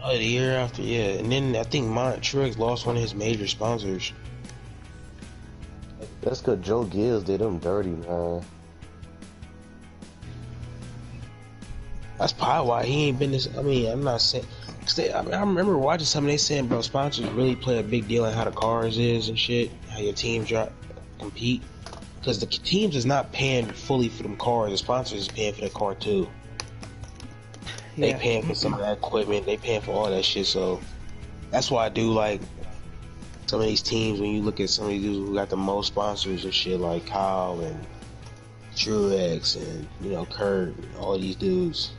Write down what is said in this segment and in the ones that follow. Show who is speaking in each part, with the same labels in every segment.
Speaker 1: Oh, the year after, yeah. And then I think Truex lost one of his major sponsors.
Speaker 2: That's cause Joe Gibbs did him dirty, man.
Speaker 1: That's probably why he ain't been this. I mean, I'm not saying. I remember watching something they saying, bro, sponsors really play a big deal in how the cars is and shit, how your teams compete. Because the teams is not paying fully for them cars, the sponsors is paying for the car too. They paying for some of that equipment, they paying for all that shit, so that's why I do like some of these teams when you look at some of these dudes who got the most sponsors and shit like Kyle and Truex and, you know, Kurt, all these dudes.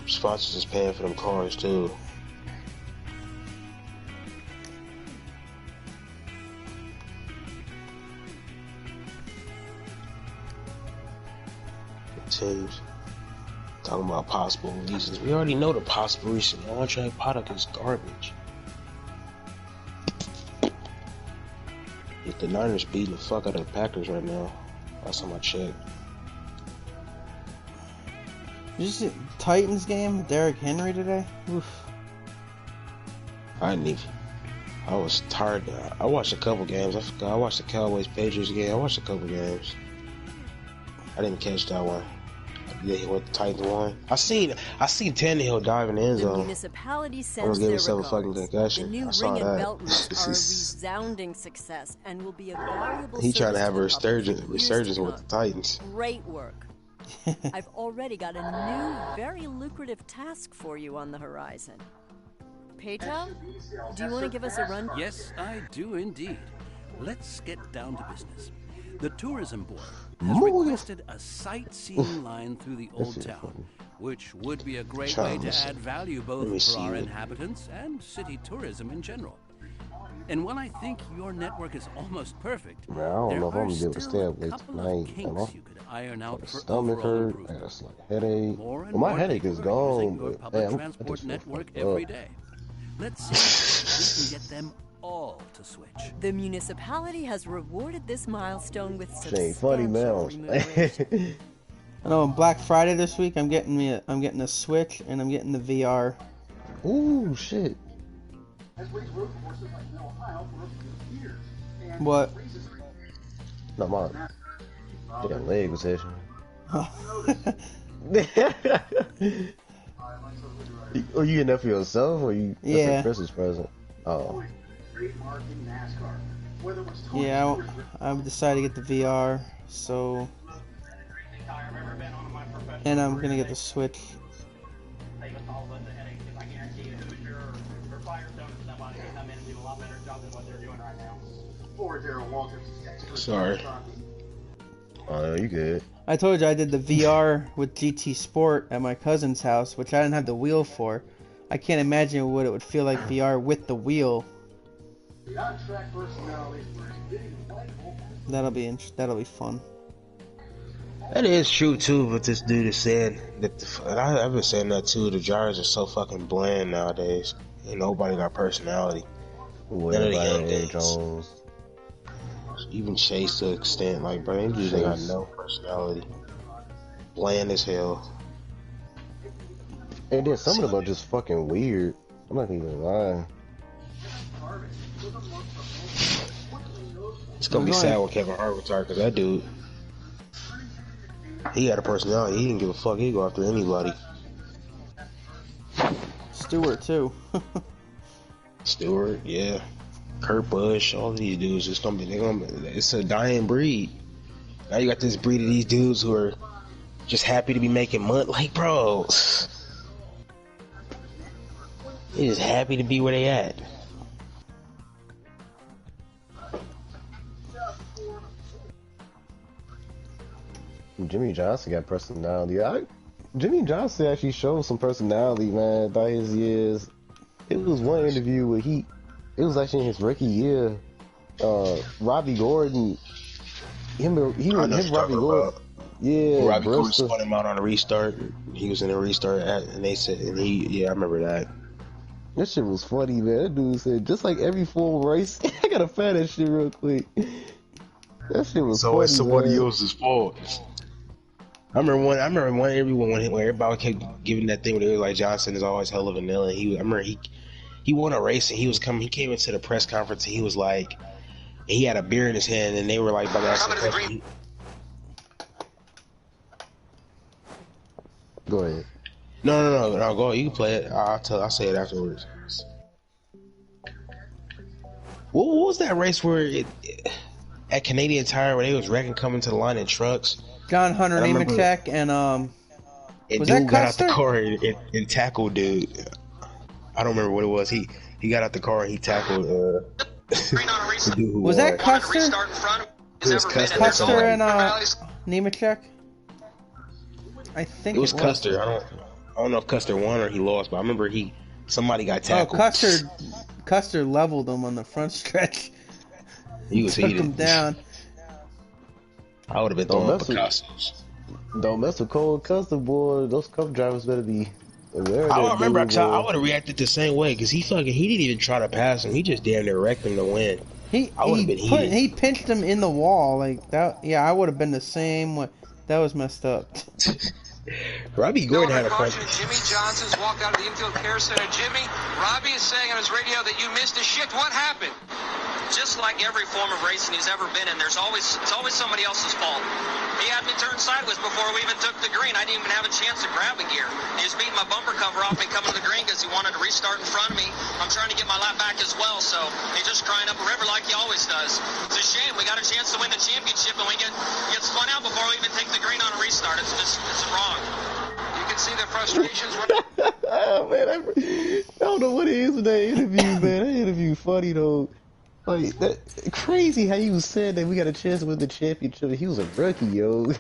Speaker 1: Sponsors is paying for them cars too. Teams talking about possible reasons. We already know the possible reason. On-track product is garbage. If the Niners beating the fuck out of the Packers right now, last time I checked.
Speaker 3: Did you see Titans game? Derrick Henry today? Oof.
Speaker 1: I was tired. I watched a couple games. I watched the Cowboys Patriots game. I watched a couple games. I didn't catch that one. What the Titans won. I seen Tannehill dive in the end zone.
Speaker 4: The municipality sends their regards. The new ring and belt routes are a resounding success and will be a valuable.
Speaker 1: He trying to have a resurgence with the Titans.
Speaker 4: Great work. I've already got a new, very lucrative task for you on the horizon. Peto, do you want to give us a run?
Speaker 5: Yes, I do indeed. Let's get down to business. The tourism board has requested a sightseeing line through the old town, which would be a great way to add value both for our inhabitants and city tourism in general. And while I think your network is almost perfect,
Speaker 2: man, I don't know if I'm gonna be able to stay up late tonight.
Speaker 5: You could iron out for
Speaker 2: stomach hurt, I got a slight headache. Well, my headache is gone, but
Speaker 5: public transport network every day. Let's see if we can get them all to switch.
Speaker 4: The municipality has rewarded this milestone with
Speaker 2: substantial remuneration.
Speaker 3: I know on Black Friday this week I'm getting a Switch and I'm getting the VR.
Speaker 2: Ooh, shit.
Speaker 3: What?
Speaker 2: Not mine. Yeah, leg was itching. Are you getting that for yourself or you?
Speaker 3: Yeah.
Speaker 2: That's a Christmas present. Oh.
Speaker 3: Yeah, I've decided to get the VR, so. And I'm gonna get the Switch.
Speaker 1: Sorry.
Speaker 2: Oh, no, you good.
Speaker 3: I told you I did the VR with GT Sport at my cousin's house, which I didn't have the wheel for. I can't imagine what it would feel like VR with the wheel. That'll be fun.
Speaker 1: That is true too, but this dude is saying that I've been saying that too. The drivers are so fucking bland nowadays. Ain't nobody got personality. None of the young guys. Even Chase to an extent, like, bro, they just got no personality. Bland as hell.
Speaker 2: And then some of them are just fucking weird. I'm not even lying.
Speaker 1: It's gonna be sad when Kevin Hart retired, cause that dude, he had a personality. He didn't give a fuck. He'd go after anybody.
Speaker 3: Stewart too.
Speaker 1: Stewart, yeah. Kurt Busch, all of these dudes, it's a dying breed. Now you got this breed of these dudes who are just happy to be making money. Like, bro, they just happy to be where they at.
Speaker 2: Jimmy Johnson got personality. Jimmy Johnson actually showed some personality, man, by his years. It was one interview where it was actually in his rookie year. Robbie Gordon, Robbie Gordon. Yeah,
Speaker 1: Robbie Gordon spun him out on a restart. He was in a restart, and they said, I remember that.
Speaker 2: That shit was funny, man. That dude said, just like every full race, I gotta find that shit real quick. That shit was funny.
Speaker 1: So it's somebody else's fault. remember one interview when everybody kept giving that thing where they was like Johnson is always hella vanilla. I remember he won a race and he came into the press conference and he was like, he had a beer in his hand and they were like,
Speaker 2: Go ahead.
Speaker 1: No, go. You can play it. I'll say it afterwards. What was that race where at Canadian Tire where they was wrecking coming to the line in trucks?
Speaker 3: John Hunter Nemechek and
Speaker 1: And
Speaker 3: was
Speaker 1: dude
Speaker 3: that
Speaker 1: got out the
Speaker 3: Custer?
Speaker 1: car and tackled dude. I don't remember what it was. He got out the car and he tackled the dude who
Speaker 3: Was that Custer?
Speaker 1: It was Custer.
Speaker 3: Custer and Nemechek? I think
Speaker 1: It was Custer. I don't know if Custer won or he lost, but I remember somebody got tackled.
Speaker 3: Custer leveled him on the front stretch.
Speaker 1: He was
Speaker 3: took
Speaker 1: heated.
Speaker 3: him down.
Speaker 1: I would have been throwing Picassos.
Speaker 2: Don't mess with Cole Custer, boy. Those cup drivers better be aware.
Speaker 1: I remember I would have reacted the same way because he didn't even try to pass him. He just damn near wrecked him to win. I would have been heated.
Speaker 3: He pinched him in the wall like that. Yeah, I would have been the same way. That was messed up.
Speaker 1: Robbie Gordon had a fight.
Speaker 6: Jimmy Johnson's walked out of the infield care center. Jimmy, Robbie is saying on his radio that you missed a shift. What happened?
Speaker 7: Just like every form of racing he's ever been in, it's always somebody else's fault. He had me turn sideways before we even took the green. I didn't even have a chance to grab a gear. He was beating my bumper cover off me coming to the green because he wanted to restart in front of me. I'm trying to get my lap back as well, so he's just crying up a river like he always does. It's a shame. We got a chance to win the championship and we get spun out before we even take the green on a restart. It's wrong.
Speaker 6: You can see the frustrations.
Speaker 2: Oh, man, I don't know what it is with that interview, man. That interview funny, though. Like, that crazy how you said that we got a chance to win the championship. He was a rookie, yo.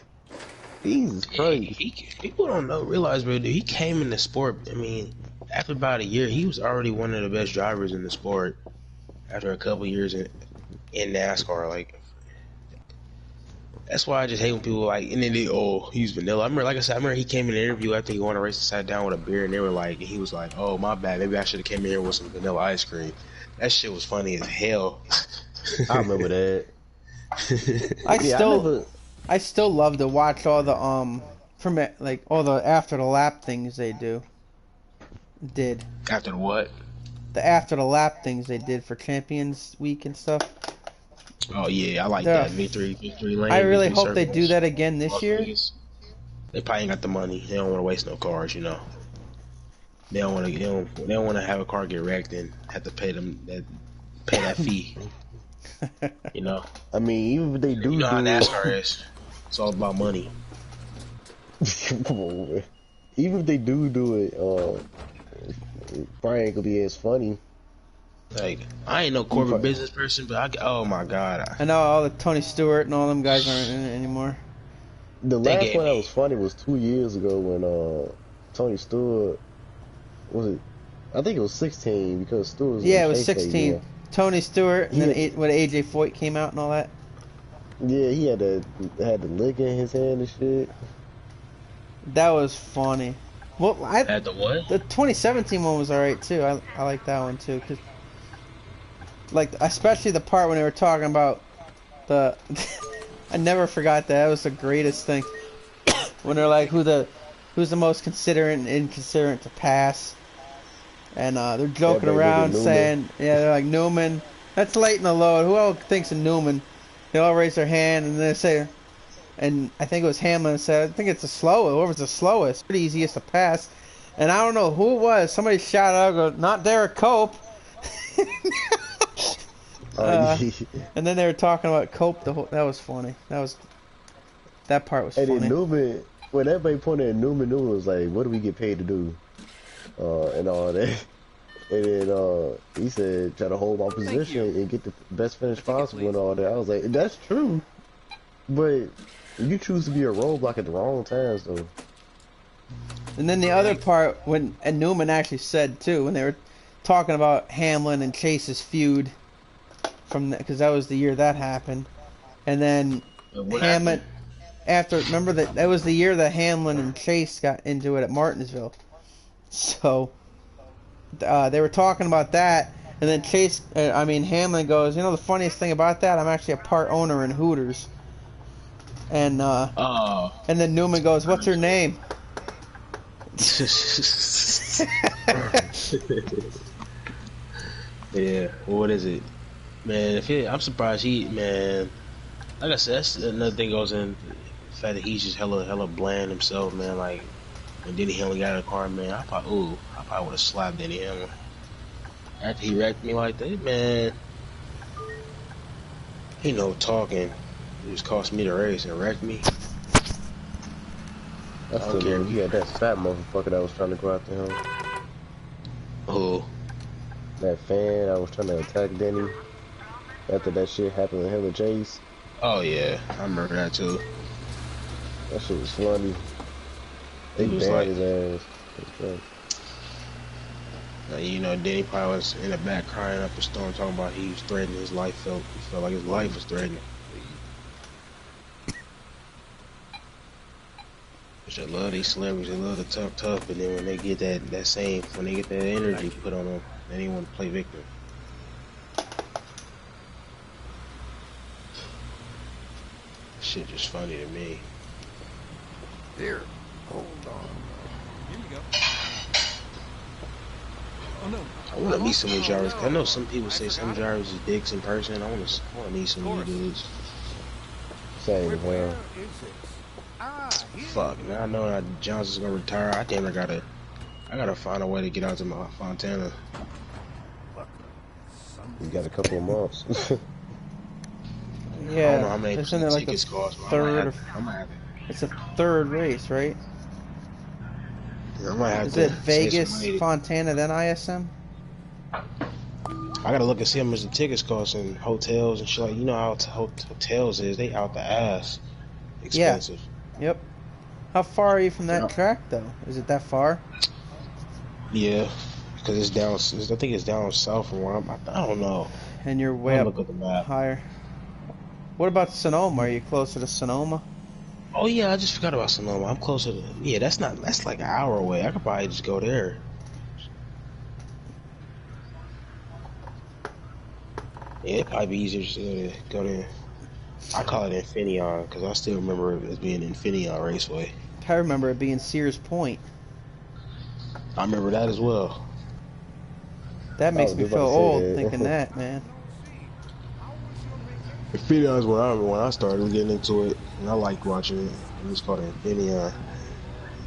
Speaker 2: Jesus Christ.
Speaker 1: People don't realize, but he came in the sport. I mean, after about a year, he was already one of the best drivers in the sport. After a couple years in NASCAR, like, that's why I just hate when people like, and then he's vanilla. I remember, like I said, he came in an interview after he won a race and sat down with a beer, and they were like, he was like, oh, my bad, maybe I should have came in here with some vanilla ice cream. That shit was funny as hell.
Speaker 2: I remember that.
Speaker 3: I still love to watch all the all the after the lap things they did.
Speaker 1: After the what?
Speaker 3: The after the lap things they did for Champions Week and stuff.
Speaker 1: Oh yeah, I like that victory lane.
Speaker 3: I really hope they do that again this year.
Speaker 1: They probably ain't got the money. They don't want to waste no cars, you know. They don't want to have a car get wrecked and have to pay that fee. You know.
Speaker 2: I mean, even if they do,
Speaker 1: you know how NASCAR is. It's all about money.
Speaker 2: Come on, man. Even if they do it, probably ain't gonna be as funny.
Speaker 1: Like, I ain't no corporate business person, but oh my god.
Speaker 3: I know all the Tony Stewart and all them guys aren't in it anymore.
Speaker 2: The last one that was funny was 2 years ago when Tony Stewart I think it was 16 because Stewart was
Speaker 3: it was 16. Yeah. Tony Stewart and then when AJ Foyt came out and all that.
Speaker 2: Yeah, he had the lick in his hand and shit.
Speaker 3: That was funny. Well,
Speaker 1: had the what?
Speaker 3: The 2017 one was alright too. I like that one too, cause like especially the part when they were talking about the. I never forgot that. That was the greatest thing. When they're like, who's the most considerate and inconsiderate to pass, and they're joking around saying, they're like Newman. That's late in the load. Who else thinks of Newman? They all raise their hand and they say, and I think it was Hamlin said, I think it's the slowest. Whoever's the slowest, pretty easiest to pass. And I don't know who it was. Somebody shouted out, "Go, not Derek Cope." And then they were talking about Cope. That was funny. That part was funny.
Speaker 2: And then Newman, when everybody pointed at Newman was like, "What do we get paid to do?" And all that. And then he said, "Try to hold my position and get the best finish possible," and all that. I was like, "That's true, but you choose to be a roadblock at the wrong times, though."
Speaker 3: And then the other part, and Newman actually said too, when they were talking about Hamlin and Chase's feud, because that was the year that happened, and then Hamlin. Remember that was the year that Hamlin and Chase got into it at Martinsville. So they were talking about that, and then Hamlin goes, "You know the funniest thing about that? I'm actually a part owner in Hooters." and then Newman goes, "What's her name?"
Speaker 1: Yeah, well, what is it, man? I'm surprised man. Like I said, that's another thing goes in the fact that he's just hella bland himself, man. Like when Denny Hamlin got out of the car, man, I probably would have slapped Denny Hamlin after he wrecked me like that, man. He no talking. It just cost me the race and wrecked me.
Speaker 2: I still remember he had that fat motherfucker that was trying to go after him.
Speaker 1: Who?
Speaker 2: That fan that was trying to attack Denny after that shit happened with him and Chase.
Speaker 1: Oh yeah, I remember that too.
Speaker 2: That shit was funny. They banned his ass.
Speaker 1: You know, Denny probably was in the back crying up a storm, talking about he was threatening his life. He felt like his life was threatened. Which I love these celebrities. They love the tough, but then when they get that same, when they get that energy put on them, then they want to play victim. Shit just funny to me.
Speaker 5: Here, hold on. Here we go. Oh no.
Speaker 1: I want to meet some of these drivers. I know some people say some drivers is dicks in person. I want to meet some of these dudes.
Speaker 2: Same, man.
Speaker 1: Fuck, man. I know that Johnson's gonna retire. I think I gotta find a way to get out to my Fontana.
Speaker 2: You got a couple of months.
Speaker 3: Yeah,
Speaker 1: I don't know how many
Speaker 3: isn't it like the
Speaker 1: tickets cost.
Speaker 3: third? It's a third race, right?
Speaker 1: I might have
Speaker 3: Is
Speaker 1: to
Speaker 3: it Vegas, Fontana, then ISM?
Speaker 1: I gotta look and see how much the tickets cost and hotels and shit. Like, you know how hotels is? They out the ass expensive.
Speaker 3: Yeah. Yep. How far are you from that track, though? Is it that far?
Speaker 1: Yeah, because it's down. I think it's down south from where I'm. I don't know.
Speaker 3: And you're way up
Speaker 1: look at the map.
Speaker 3: higher. What about Sonoma? Are you closer to Sonoma?
Speaker 1: Oh yeah, I just forgot about Sonoma. I'm closer to. Yeah, that's like an hour away. I could probably just go there. Yeah, it'd probably be easier just to go there. I call it Infineon because I still remember it as being Infineon Raceway.
Speaker 3: I remember it being Sears Point.
Speaker 1: I remember that as well.
Speaker 3: That makes me feel old thinking that, man.
Speaker 1: Infineon is what I remember when I started getting into it, and I liked watching it. It was called Infineon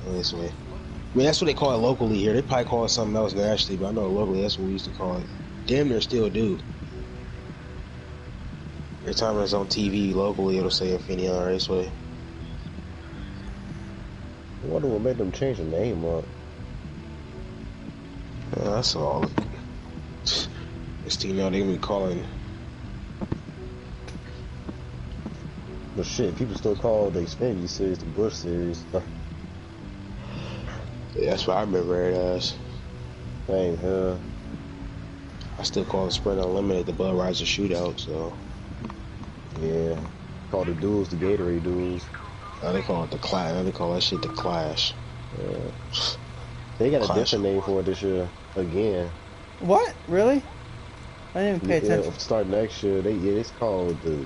Speaker 1: Raceway. I mean, that's what they call it locally here. They probably call it something else nationally, but I know locally that's what we used to call it. Damn near still do. Every time it's on TV locally, it'll say Infineon Raceway.
Speaker 2: I wonder what made them change the name up.
Speaker 1: That's all. Next thing you know, they're gonna be calling.
Speaker 2: But shit, people still call the Xfinity series the Bush series.
Speaker 1: Yeah, that's what I remember it as.
Speaker 2: Dang, huh?
Speaker 1: I still call the Sprint Unlimited the Budweiser Shootout, so.
Speaker 2: Yeah. Call the duels the Gatorade duels.
Speaker 1: Now they call it the Clash. Now they call that shit the Clash.
Speaker 2: Yeah. They got a different name for it this year. Again.
Speaker 3: What? Really? I didn't even pay attention.
Speaker 2: Start next year, it's called the...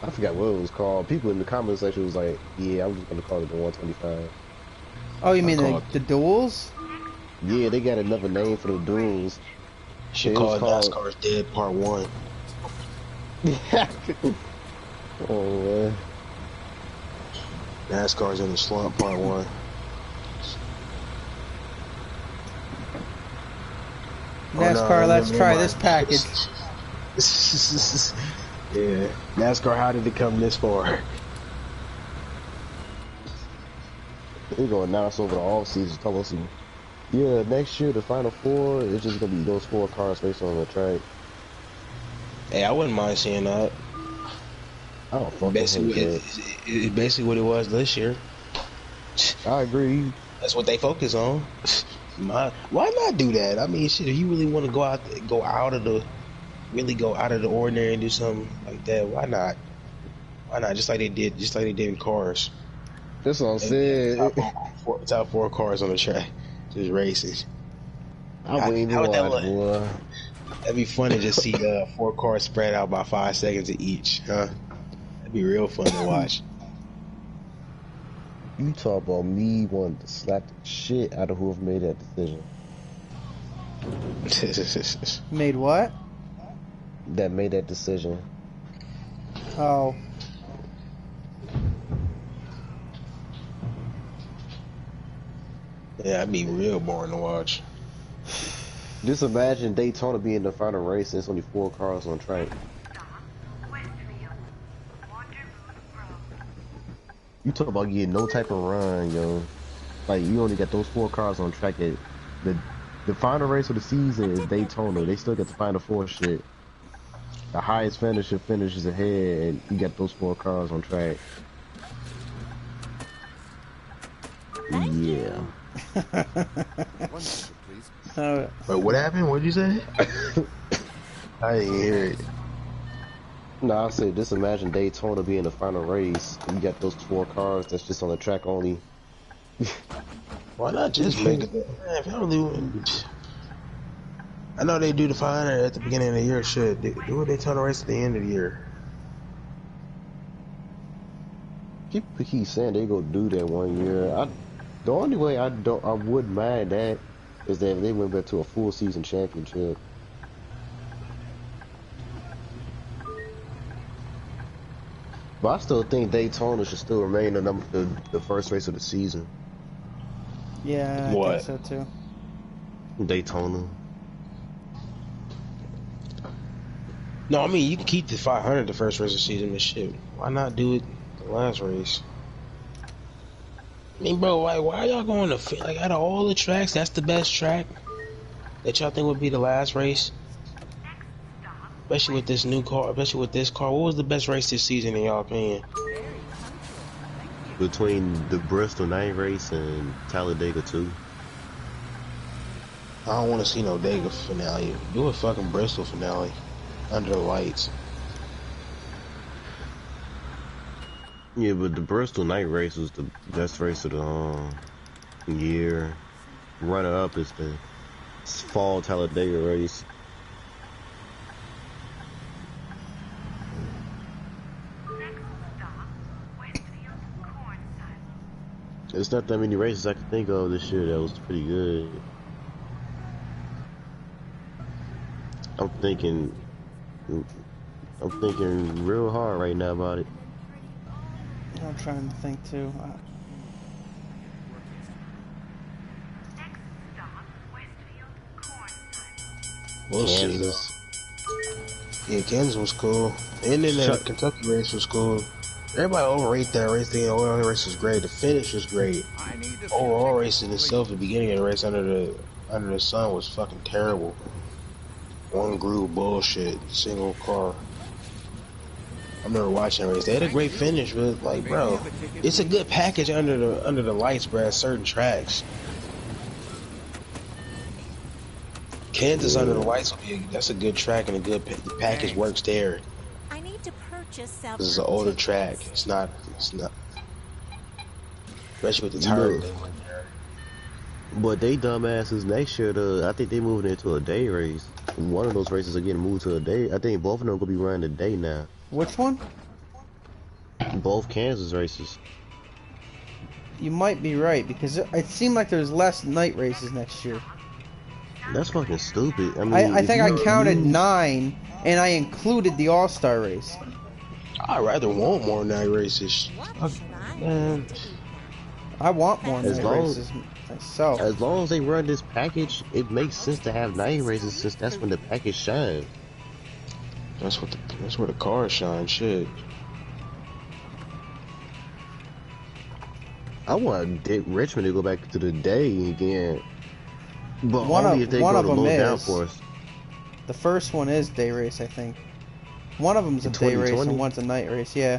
Speaker 2: I forgot what it was called. People in the comment section was like, yeah, I'm just going to call it the 125.
Speaker 3: Oh, you mean the duels?
Speaker 2: Yeah, they got another name for the duels.
Speaker 1: Should call it NASCAR's Dead Part 1.
Speaker 2: Oh, man.
Speaker 1: NASCAR's in the Slump Part 1.
Speaker 3: NASCAR, let's try this package.
Speaker 1: Yeah, NASCAR, how did it come this far?
Speaker 2: They're going to announce over the off season, tell us, yeah, next year the Final Four is just going to be those 4 cars based on the track.
Speaker 1: Hey, I wouldn't mind seeing that.
Speaker 2: I don't fucking
Speaker 1: it's basically what it was this year.
Speaker 2: I agree.
Speaker 1: That's what they focus on. Why not do that? I mean, shit, if you really want to go out of the ordinary and do something like that, why not? Why not? Just like they did in cars.
Speaker 2: That's what I'm saying.
Speaker 1: Top 4 cars on the track, just racing.
Speaker 2: I wouldn't even watch, boy.
Speaker 1: That'd be fun to just see 4 cars spread out by 5 seconds each, huh? That'd be real fun to watch.
Speaker 2: You talk about me wanting to slap the shit out of whoever made that decision.
Speaker 3: Made what?
Speaker 2: That made that decision.
Speaker 3: Oh.
Speaker 1: Yeah, that'd be real boring to watch.
Speaker 2: Just imagine Daytona being the final race and it's only 4 cars on track. You talk about getting no type of run, yo. Like, you only got those 4 cars on track. The final race of the season is Daytona. They still get the final 4 shit. The highest finisher finishes ahead, and you got those 4 cars on track. Yeah.
Speaker 1: But what happened? What did you say? I didn't hear it.
Speaker 2: No, I said just imagine Daytona being the final race. You got those 4 cars that's just on the track only.
Speaker 1: Why not just make it? Man, if y'all do, I know they do the 500 at the beginning of the year. Shit, do a Daytona race at the end of the year.
Speaker 2: People keep saying they go do that one year. The only way I wouldn't mind that is that if they went back to a full season championship. But I still think Daytona should still remain the first race of the season.
Speaker 3: Yeah, I think so too.
Speaker 2: Daytona.
Speaker 1: No, I mean you can keep the 500 the first race of the season, but shit, why not do it the last race? I mean, bro, why y'all going to like out of all the tracks, that's the best track that y'all think would be the last race? Especially with this new car, especially with this car. What was the best race this season in y'all opinion?
Speaker 2: Between the Bristol night race and Talladega 2.
Speaker 1: I don't want to see no Dega finale. Do a fucking Bristol finale under the lights.
Speaker 2: Yeah, but the Bristol night race was the best race of the year. Runner up is the fall Talladega race. There's not that many races I can think of this year that was pretty good. I'm thinking real hard right now about it.
Speaker 3: I'm trying to think too.
Speaker 1: We'll see though. Yeah, Kansas was cool. And then that Kentucky race was cool. Everybody overrate that race. The overall race was great. The finish was great. Overall race in itself, the beginning of the race under the sun was fucking terrible. One groove bullshit, single car. I remember watching the race. They had a great finish, but like, bro, it's a good package under the lights, bro. At certain tracks. Kansas under the lights, that's a good track and the package works there.
Speaker 4: I need to purchase South.
Speaker 1: This is an older track. It's not. Especially with the tire.
Speaker 2: But they dumbasses next year. I think they moving into a day race. One of those races are getting moved to a day. I think both of them gonna be running a day now.
Speaker 3: Which one?
Speaker 2: Both Kansas races.
Speaker 3: You might be right because it seemed like there's less night races next year.
Speaker 2: That's fucking stupid. I mean,
Speaker 3: I think I counted 9, and I included the All-Star race.
Speaker 1: I'd rather want more night races. Man.
Speaker 3: I want more night races myself.
Speaker 2: As long as they run this package, it makes sense to have night races since that's when the package shines.
Speaker 1: That's where the cars shine. Shit.
Speaker 2: I want Richmond to go back to the day again. But only if they go to low downforce.
Speaker 3: The first one is day race, I think. One of them's a day race and one's a night race. Yeah,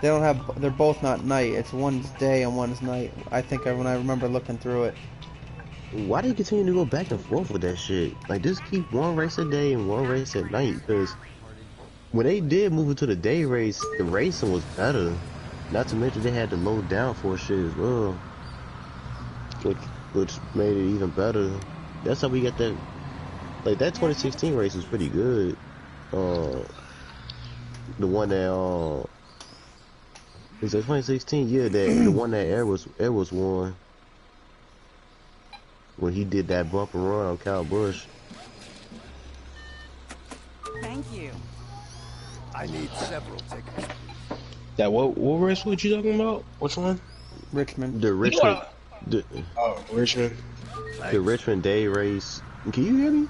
Speaker 3: they don't have. They're both not night. It's one's day and one's night. I think when I remember looking through it.
Speaker 2: Why do you continue to go back and forth with that shit? Like, just keep one race a day and one race at night. Because when they did move it to the day race, the racing was better. Not to mention they had the low downforce shit as well, which made it even better. That's how we got that. Like, that 2016 race was pretty good. The one that It's like 2016, yeah, the one that Edwards won when he did that bumper run on Kyle Busch.
Speaker 4: Thank you.
Speaker 8: I need several tickets.
Speaker 1: That what race? What you talking about? Which one?
Speaker 3: Richmond.
Speaker 2: The Richmond,
Speaker 1: Richmond.
Speaker 2: the Richmond Day race. Can you hear me?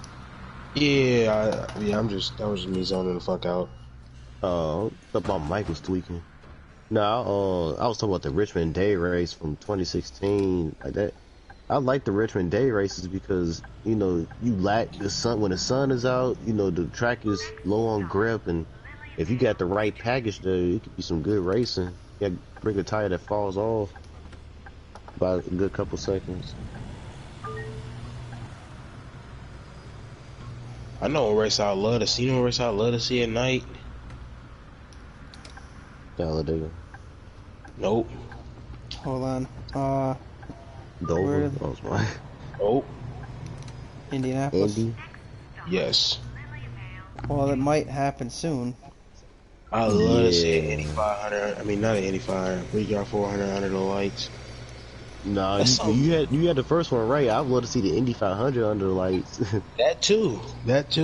Speaker 1: Yeah, that was just me zoning the fuck out.
Speaker 2: I thought my mic was tweaking. No, I was talking about the Richmond Day race from 2016, like that. I like the Richmond Day races because, you know, you lack the sun when the sun is out, you know, the track is low on grip, and if you got the right package there, it could be some good racing. You gotta bring a tire that falls off by a good couple seconds.
Speaker 1: I know a race I'd love to see. You know a race I'd love to see at night?
Speaker 2: Talladega.
Speaker 1: Nope.
Speaker 3: Hold on.
Speaker 2: Dover. That was mine.
Speaker 1: Nope.
Speaker 3: Indianapolis.
Speaker 2: Indy.
Speaker 1: Yes.
Speaker 3: Well, it might happen soon.
Speaker 1: I'd love to see an Indy 500. I mean, not an Indy 500. We got 400 under the lights.
Speaker 2: No, you had the first one right. I'd love to see the Indy 500 under the lights.
Speaker 1: That too.
Speaker 3: That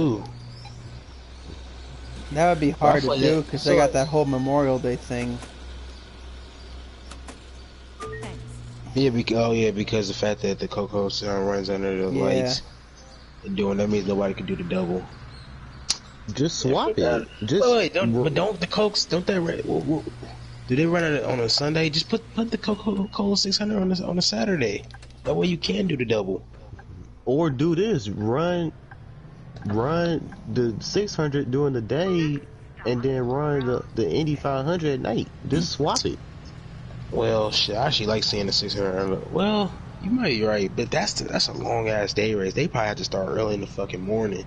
Speaker 3: would be hard to
Speaker 1: Well,
Speaker 3: do
Speaker 1: yeah,
Speaker 3: because
Speaker 1: so
Speaker 3: they got that whole Memorial Day thing.
Speaker 1: Yeah, because the fact that the Coco Sun runs under the lights and doing that means nobody can do the double.
Speaker 2: Just swap it. Just
Speaker 1: wait, don't the Cokes don't they do they run it on a Sunday? Just put the Coca-Cola 600 on a Saturday. That way you can do the double.
Speaker 2: Or do this: run the 600 during the day, and then run the Indy 500 at night. Just swap it.
Speaker 1: Well, shit, I actually like seeing the 600. Well, you might be right, but that's a long ass day race. They probably have to start early in the fucking morning,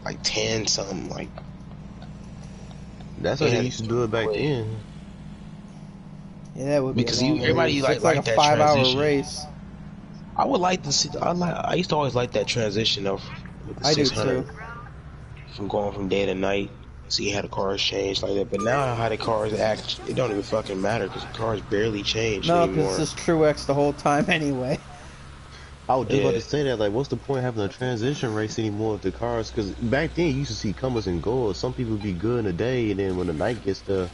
Speaker 1: like 10 something. Like
Speaker 2: that's how they used to do it back then.
Speaker 3: Yeah, that would be
Speaker 1: because
Speaker 3: a long
Speaker 1: everybody
Speaker 3: race.
Speaker 1: like
Speaker 3: a
Speaker 1: that
Speaker 3: 5-hour
Speaker 1: transition.
Speaker 3: race.
Speaker 1: I would like to see. I used to always like that transition of with the
Speaker 3: I do
Speaker 1: 600
Speaker 3: too.
Speaker 1: from going from day to night. See how the cars change like that, but now how the cars act, it don't even fucking matter because the cars barely change
Speaker 3: No,
Speaker 1: anymore.
Speaker 3: because it's just Truex the whole time anyway.
Speaker 2: I was just about to say that. Like, what's the point of having a transition race anymore with the cars? Because back then you used to see comers and goers. Some people would be good in the day, and then when the night gets there,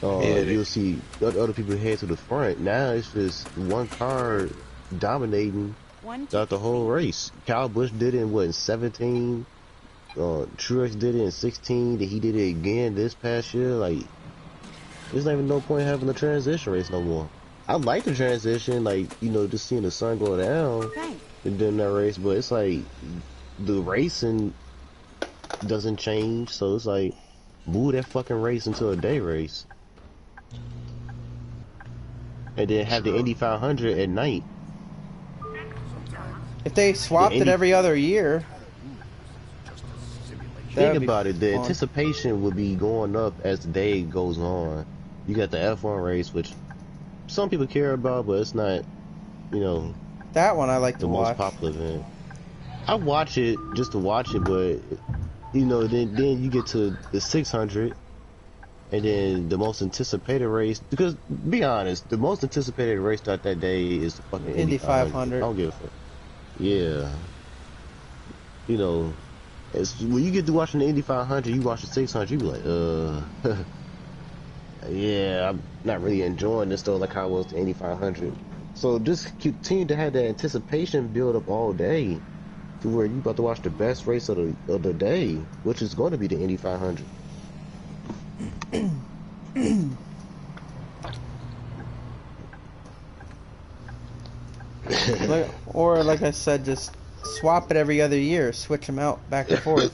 Speaker 2: you'll see other people head to the front. Now it's just one car dominating throughout the whole race. Kyle Busch did it in 17. Truex did it in 16. Then he did it again this past year. Like, there's not even no point having a transition race no more. I like the transition, like, you know, just seeing the sun go down and doing that race, but it's like the racing doesn't change, so it's like move that fucking race into a day race. And then have the Indy 500 at night.
Speaker 3: If they swapped it every other year.
Speaker 2: Think about it, the anticipation would be going up as the day goes on. You got the F1 race, which some people care about, but it's not, you know,
Speaker 3: that one I like
Speaker 2: the
Speaker 3: to
Speaker 2: most
Speaker 3: watch.
Speaker 2: popular event. I watch it just to watch it, but you know, then you get to the 600, and then the most anticipated race. Because be honest, the most anticipated race throughout that day is the fucking
Speaker 3: Indy 500.
Speaker 2: I don't give a fuck. Yeah, you know. When you get to watching the Indy 500, you watch the 600, you be like, yeah, I'm not really enjoying this though, like how I was the Indy 500. So just continue to have that anticipation build up all day, to where you about to watch the best race of the day, which is going to be the Indy 500.
Speaker 3: Or like I said, just swap it every other year, switch them out back and forth.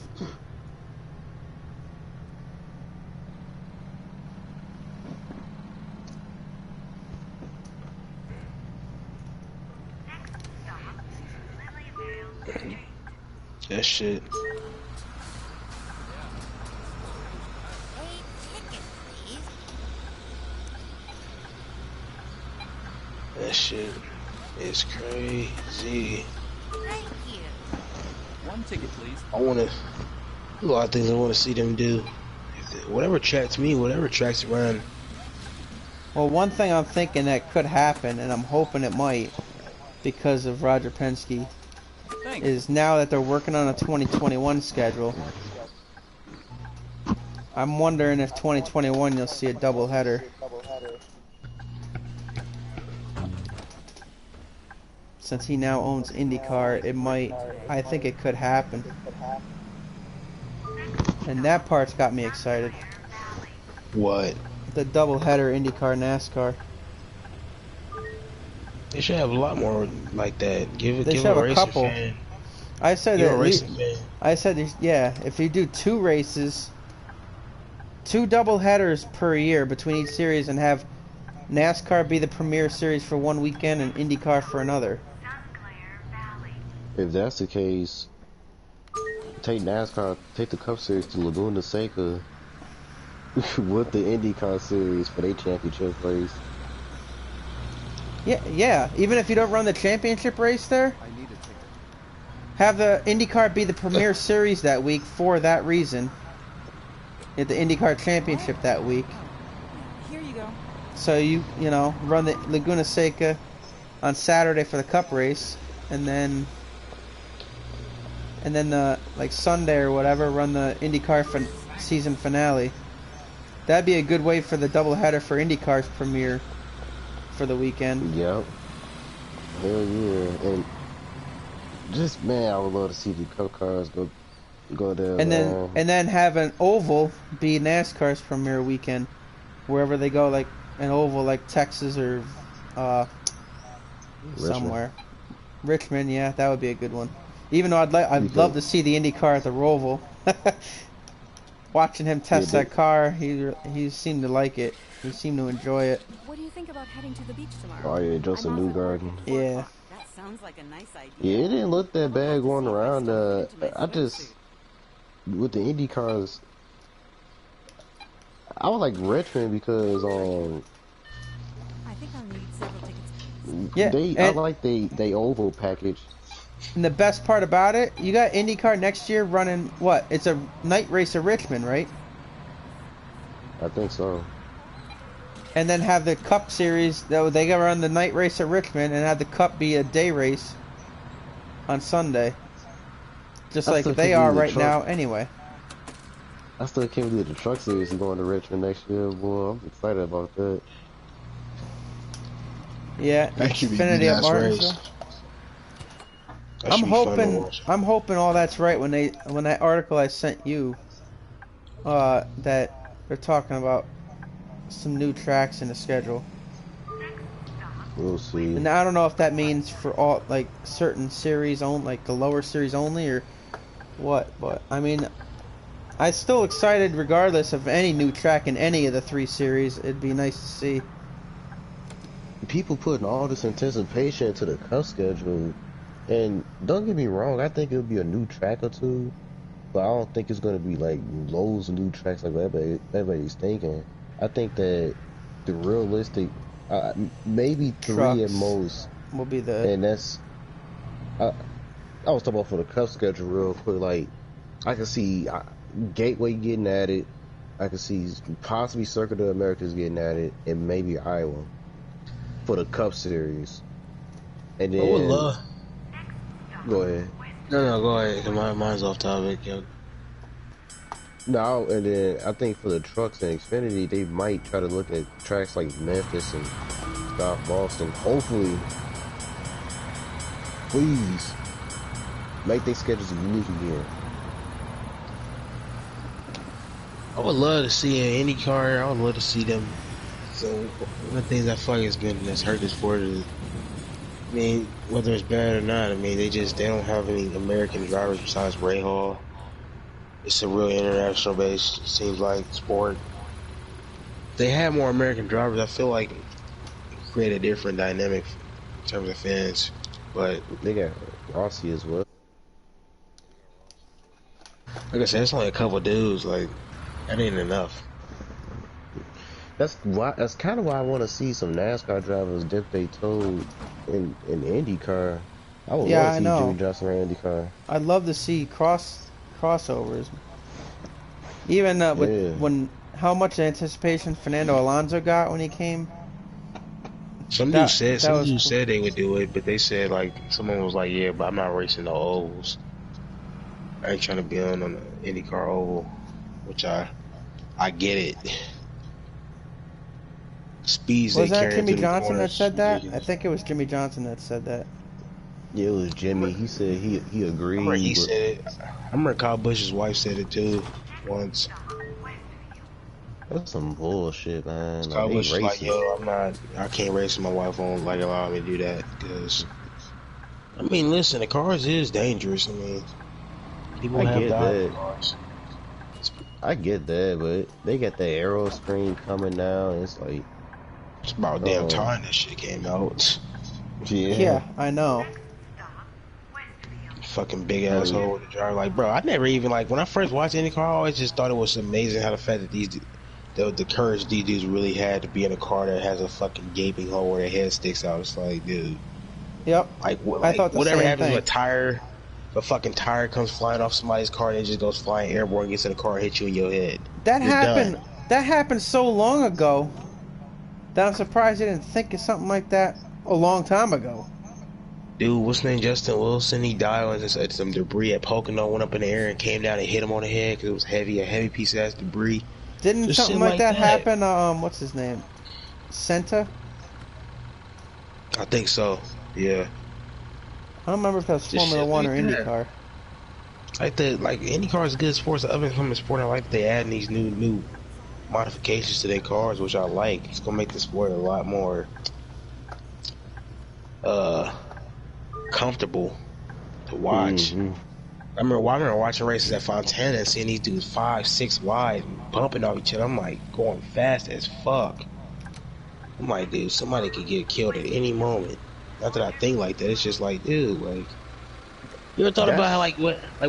Speaker 1: That shit. That shit is crazy.
Speaker 5: One ticket, please.
Speaker 1: I wanna. A lot of things I want to see them do. Whatever tracks around
Speaker 3: Well, one thing I'm thinking that could happen, and I'm hoping it might, because of Roger Penske,
Speaker 5: Thanks.
Speaker 3: is now that they're working on a 2021 schedule, I'm wondering if 2021 you'll see a doubleheader. Since he now owns IndyCar, it might, I think it could happen. And that part's got me excited.
Speaker 1: What?
Speaker 3: The doubleheader IndyCar NASCAR.
Speaker 1: They should have a lot more like that. Give
Speaker 3: They
Speaker 1: give
Speaker 3: should have
Speaker 1: a
Speaker 3: a
Speaker 1: racing
Speaker 3: couple.
Speaker 1: fan.
Speaker 3: I said
Speaker 1: Give
Speaker 3: that.
Speaker 1: a racing fan.
Speaker 3: I said, yeah, if you do 2 races, 2 doubleheaders per year between each series, and have NASCAR be the premier series for one weekend and IndyCar for another.
Speaker 2: If that's the case, take NASCAR, take the Cup Series to Laguna Seca with the IndyCar Series for their championship race.
Speaker 3: Yeah. Even if you don't run the championship race there,
Speaker 8: I need a ticket.
Speaker 3: have the IndyCar be the premier series that week for that reason. At the IndyCar Championship that week.
Speaker 9: Here you go.
Speaker 3: So you know, run the Laguna Seca on Saturday for the Cup race, and then the like Sunday or whatever, run the IndyCar season finale. That'd be a good way for the doubleheader for IndyCar's premiere for the weekend.
Speaker 2: Yep. Hell yeah. And just, man, I would love to see the Cup cars go there.
Speaker 3: And then have an oval be NASCAR's premiere weekend, wherever they go, like an oval like Texas or somewhere. Richmond, yeah, that would be a good one. Even though I'd love to see the IndyCar at the Roval. Watching him test that car, he seemed to like it. He seemed to enjoy it.
Speaker 9: What do you think about heading to the beach tomorrow?
Speaker 2: Oh yeah, Justin Newgarden.
Speaker 3: Yeah.
Speaker 9: That sounds like a nice idea.
Speaker 2: Yeah, it didn't look that bad going around. I just, with the Indy cars, I would like Richmond because
Speaker 9: I think I'll need several tickets.
Speaker 3: Yeah,
Speaker 2: I like they oval package.
Speaker 3: And the best part about it, you got IndyCar next year running what? It's a night race at Richmond, right?
Speaker 2: I think so.
Speaker 3: And then have the Cup Series. They go run the night race at Richmond and have the Cup be a day race on Sunday, just like they are right now. Anyway.
Speaker 2: I still can't believe the Truck Series is going to Richmond next year. Boy, I'm excited about that.
Speaker 3: Yeah, Xfinity at Martinsville. I'm hoping all that's right when that article I sent you, that they're talking about some new tracks in the schedule.
Speaker 2: We'll see.
Speaker 3: And I don't know if that means for all like certain series only, like the lower series only, or what. But I mean, I'm still excited regardless of any new track in any of the 3 series. It'd be nice to see.
Speaker 2: People putting all this anticipation into the Cup schedule. And don't get me wrong, I think it'll be a new track or two, but I don't think it's gonna be like loads of new tracks like everybody's thinking. I think that the realistic, maybe 3
Speaker 3: Trucks
Speaker 2: at most,
Speaker 3: will be the.
Speaker 2: And that's. I was talking about for the Cup schedule real quick. Like, I can see Gateway getting at it. I can see possibly Circuit of the Americas getting at it, and maybe Iowa for the Cup series. And then.
Speaker 1: I would love.
Speaker 2: Go ahead.
Speaker 1: No, go ahead. Mine's off topic. Yo.
Speaker 2: No, and then I think for the trucks and Xfinity, they might try to look at tracks like Memphis and South Boston. Hopefully, please, make their schedules unique again.
Speaker 1: I would love to see an IndyCar. I would love to see them. So, one of the things I feel like that's hurt this sport is, I mean, whether it's bad or not, I mean, they don't have any American drivers besides Ray Hall. It's a real international based, seems like, sport. If they had more American drivers, I feel like it would create a different dynamic in terms of fans. But
Speaker 2: they got Rossi as well.
Speaker 1: Like I said, it's only a couple dudes. Like, that ain't enough.
Speaker 2: That's kind of why I want to see some NASCAR drivers dip their toe in IndyCar. I would love to see Jimmy Johnson run IndyCar.
Speaker 3: I'd love to see crossovers. Even with how much anticipation Fernando Alonso got when he came
Speaker 1: Some
Speaker 3: That was
Speaker 1: dudes
Speaker 3: cool.
Speaker 1: said they would do it, but they said like someone was like, yeah, but I'm not racing no ovals. I ain't trying to be on the IndyCar oval, which I get it. Speeds they
Speaker 3: Was that
Speaker 1: carrying
Speaker 3: Jimmy
Speaker 1: through the
Speaker 3: Johnson that
Speaker 1: corners,
Speaker 3: said that? I
Speaker 1: ridiculous.
Speaker 3: think it was Jimmy Johnson that said that.
Speaker 2: Yeah, it was Jimmy. He said he
Speaker 1: I remember
Speaker 2: agreed,
Speaker 1: he
Speaker 2: but
Speaker 1: said it. I remember Kyle Busch's wife said it too once.
Speaker 2: that's some bullshit, man. Like
Speaker 1: Kyle
Speaker 2: they
Speaker 1: Busch was like,
Speaker 2: racing.
Speaker 1: yo, I can't race with my wife won't like allow me to do that because, I mean, listen, the cars is dangerous. I mean, people
Speaker 2: I
Speaker 1: have
Speaker 2: get
Speaker 1: died in
Speaker 2: that.
Speaker 1: cars.
Speaker 2: I get that, but they got the aero screen coming now. And it's like,
Speaker 1: It's about damn time that shit came out.
Speaker 3: Yeah, I know.
Speaker 1: Fucking big
Speaker 2: I mean,
Speaker 1: asshole with the driver. Like, bro, I never even like when I first watched IndyCar, I always just thought it was amazing how the fact that the courage these dudes really had to be in a car that has a fucking gaping hole where their head sticks out. It's like, dude.
Speaker 3: Yep.
Speaker 1: Like,
Speaker 3: I thought the
Speaker 1: whatever
Speaker 3: same
Speaker 1: happens
Speaker 3: thing.
Speaker 1: with a tire, if a fucking tire comes flying off somebody's car and it just goes flying airborne, gets in the car, and hits you in your head.
Speaker 3: That
Speaker 1: You're
Speaker 3: happened.
Speaker 1: done.
Speaker 3: That happened so long ago that I'm surprised they didn't think of something like that a long time ago.
Speaker 1: Dude, what's his name? Justin Wilson. He died when some debris at Pocono went up in the air and came down and hit him on the head because it was heavy, a heavy piece of ass debris.
Speaker 3: Didn't
Speaker 1: Just
Speaker 3: something
Speaker 1: shit
Speaker 3: like that
Speaker 1: that.
Speaker 3: happen? What's his name? Senta?
Speaker 1: I think so. Yeah.
Speaker 3: I don't remember if that was
Speaker 1: Just
Speaker 3: Formula
Speaker 1: shit
Speaker 3: One or
Speaker 1: like that.
Speaker 3: IndyCar.
Speaker 1: Like IndyCar is good sports. Other than the sport, I like they adding these new modifications to their cars, which I like. It's gonna make the sport a lot more comfortable to watch. I remember watching races at Fontana and seeing these dudes 5, 6 wide bumping off each other. I'm like going fast as fuck. I'm like, dude, somebody could get killed at any moment. Not that I think like that. It's just like, dude, like, you ever thought about how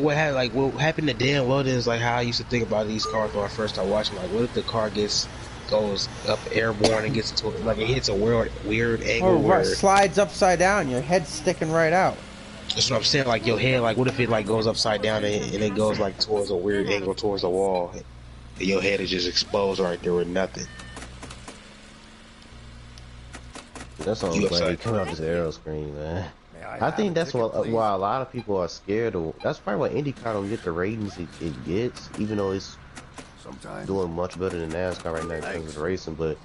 Speaker 1: what happened to Dan Weldon's, like how I used to think about these cars when I first started watching. Like, what if the car goes up airborne and gets into like it hits a weird angle
Speaker 3: Or
Speaker 1: where
Speaker 3: slides upside down, your head's sticking right out.
Speaker 1: that's what I'm saying. Like your head, like what if it like goes upside down and it goes like towards a weird angle towards the wall, and your head is just exposed right there with nothing.
Speaker 2: that's all I'm glad they come out this aero screen, man. I think that's why a lot of people are scared of. That's probably why IndyCar don't get the ratings it gets, even though it's doing much better than NASCAR right now in terms of racing. But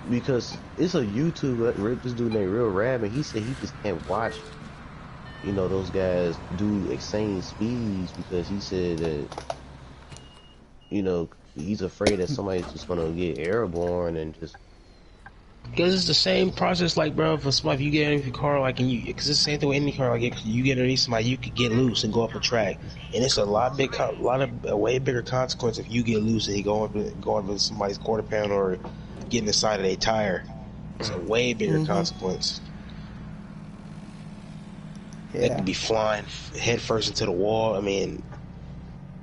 Speaker 2: because it's a YouTube, this dude named Real Rabbit, he said he just can't watch, those guys do insane speeds because he said that, he's afraid that somebody's just gonna get airborne and just.
Speaker 1: Because it's the same process, like, bro, for somebody, if you get underneath your car, like, because it's the same thing with any car, like, if you get underneath somebody, you could get loose and go up a track. And it's a way bigger consequence if you get loose and you go up with somebody's quarter pound or get in the side of their tire. It's a way bigger consequence.
Speaker 3: Yeah.
Speaker 1: They could be flying head first into the wall. I mean,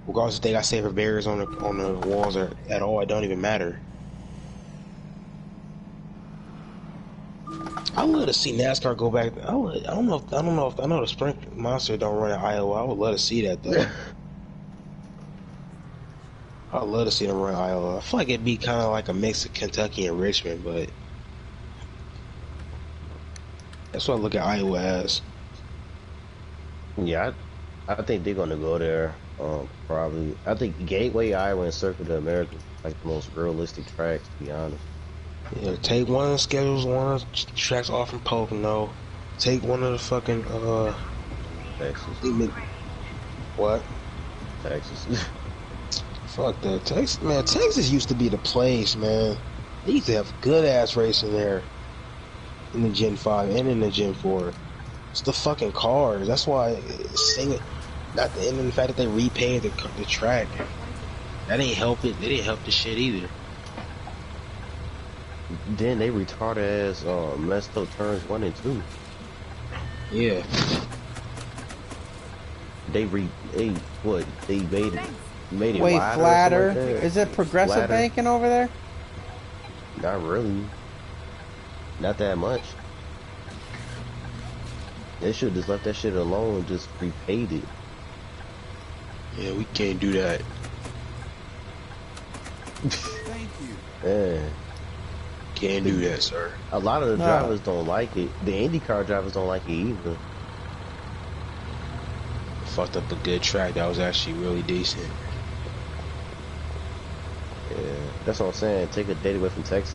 Speaker 1: regardless if they got safer barriers on the walls or at all, it don't even matter. I would love to see NASCAR go back. I know the Sprint Monster don't run in Iowa. I would love to see that though. I'd love to see them run Iowa. I feel like it'd be kind of like a mix of Kentucky and Richmond, but that's what I look at Iowa as.
Speaker 2: Yeah, I think they're gonna go there. Probably. I think Gateway, Iowa, and Circuit of America like the most realistic tracks, to be honest.
Speaker 1: Yeah, take one of the schedules, one of the tracks off from Pocono. Take one of the fucking
Speaker 2: Texas.
Speaker 1: What?
Speaker 2: Texas.
Speaker 1: Fuck that. Texas, man. Texas used to be the place, man. They used to have good ass racing there in the Gen 5 and in the Gen 4. It's the fucking cars. That's why not the end of the fact that they repaved the track. That ain't help it. They didn't help the shit either.
Speaker 2: Then they retarded as messed up turns 1 and 2.
Speaker 1: Yeah.
Speaker 2: They made it
Speaker 3: way
Speaker 2: wider
Speaker 3: flatter.
Speaker 2: Like that.
Speaker 3: Is it progressive
Speaker 2: Flatter.
Speaker 3: banking over there?
Speaker 2: Not really. Not that much. They should just left that shit alone and just repaid it.
Speaker 1: Yeah, we can't do that.
Speaker 8: Thank you.
Speaker 2: Yeah.
Speaker 1: Can't do that, sir.
Speaker 2: A lot of the drivers don't like it. The IndyCar drivers don't like it either.
Speaker 1: Fucked up a good track that was actually really decent.
Speaker 2: Yeah, that's what I'm saying. Take a date away from Texas.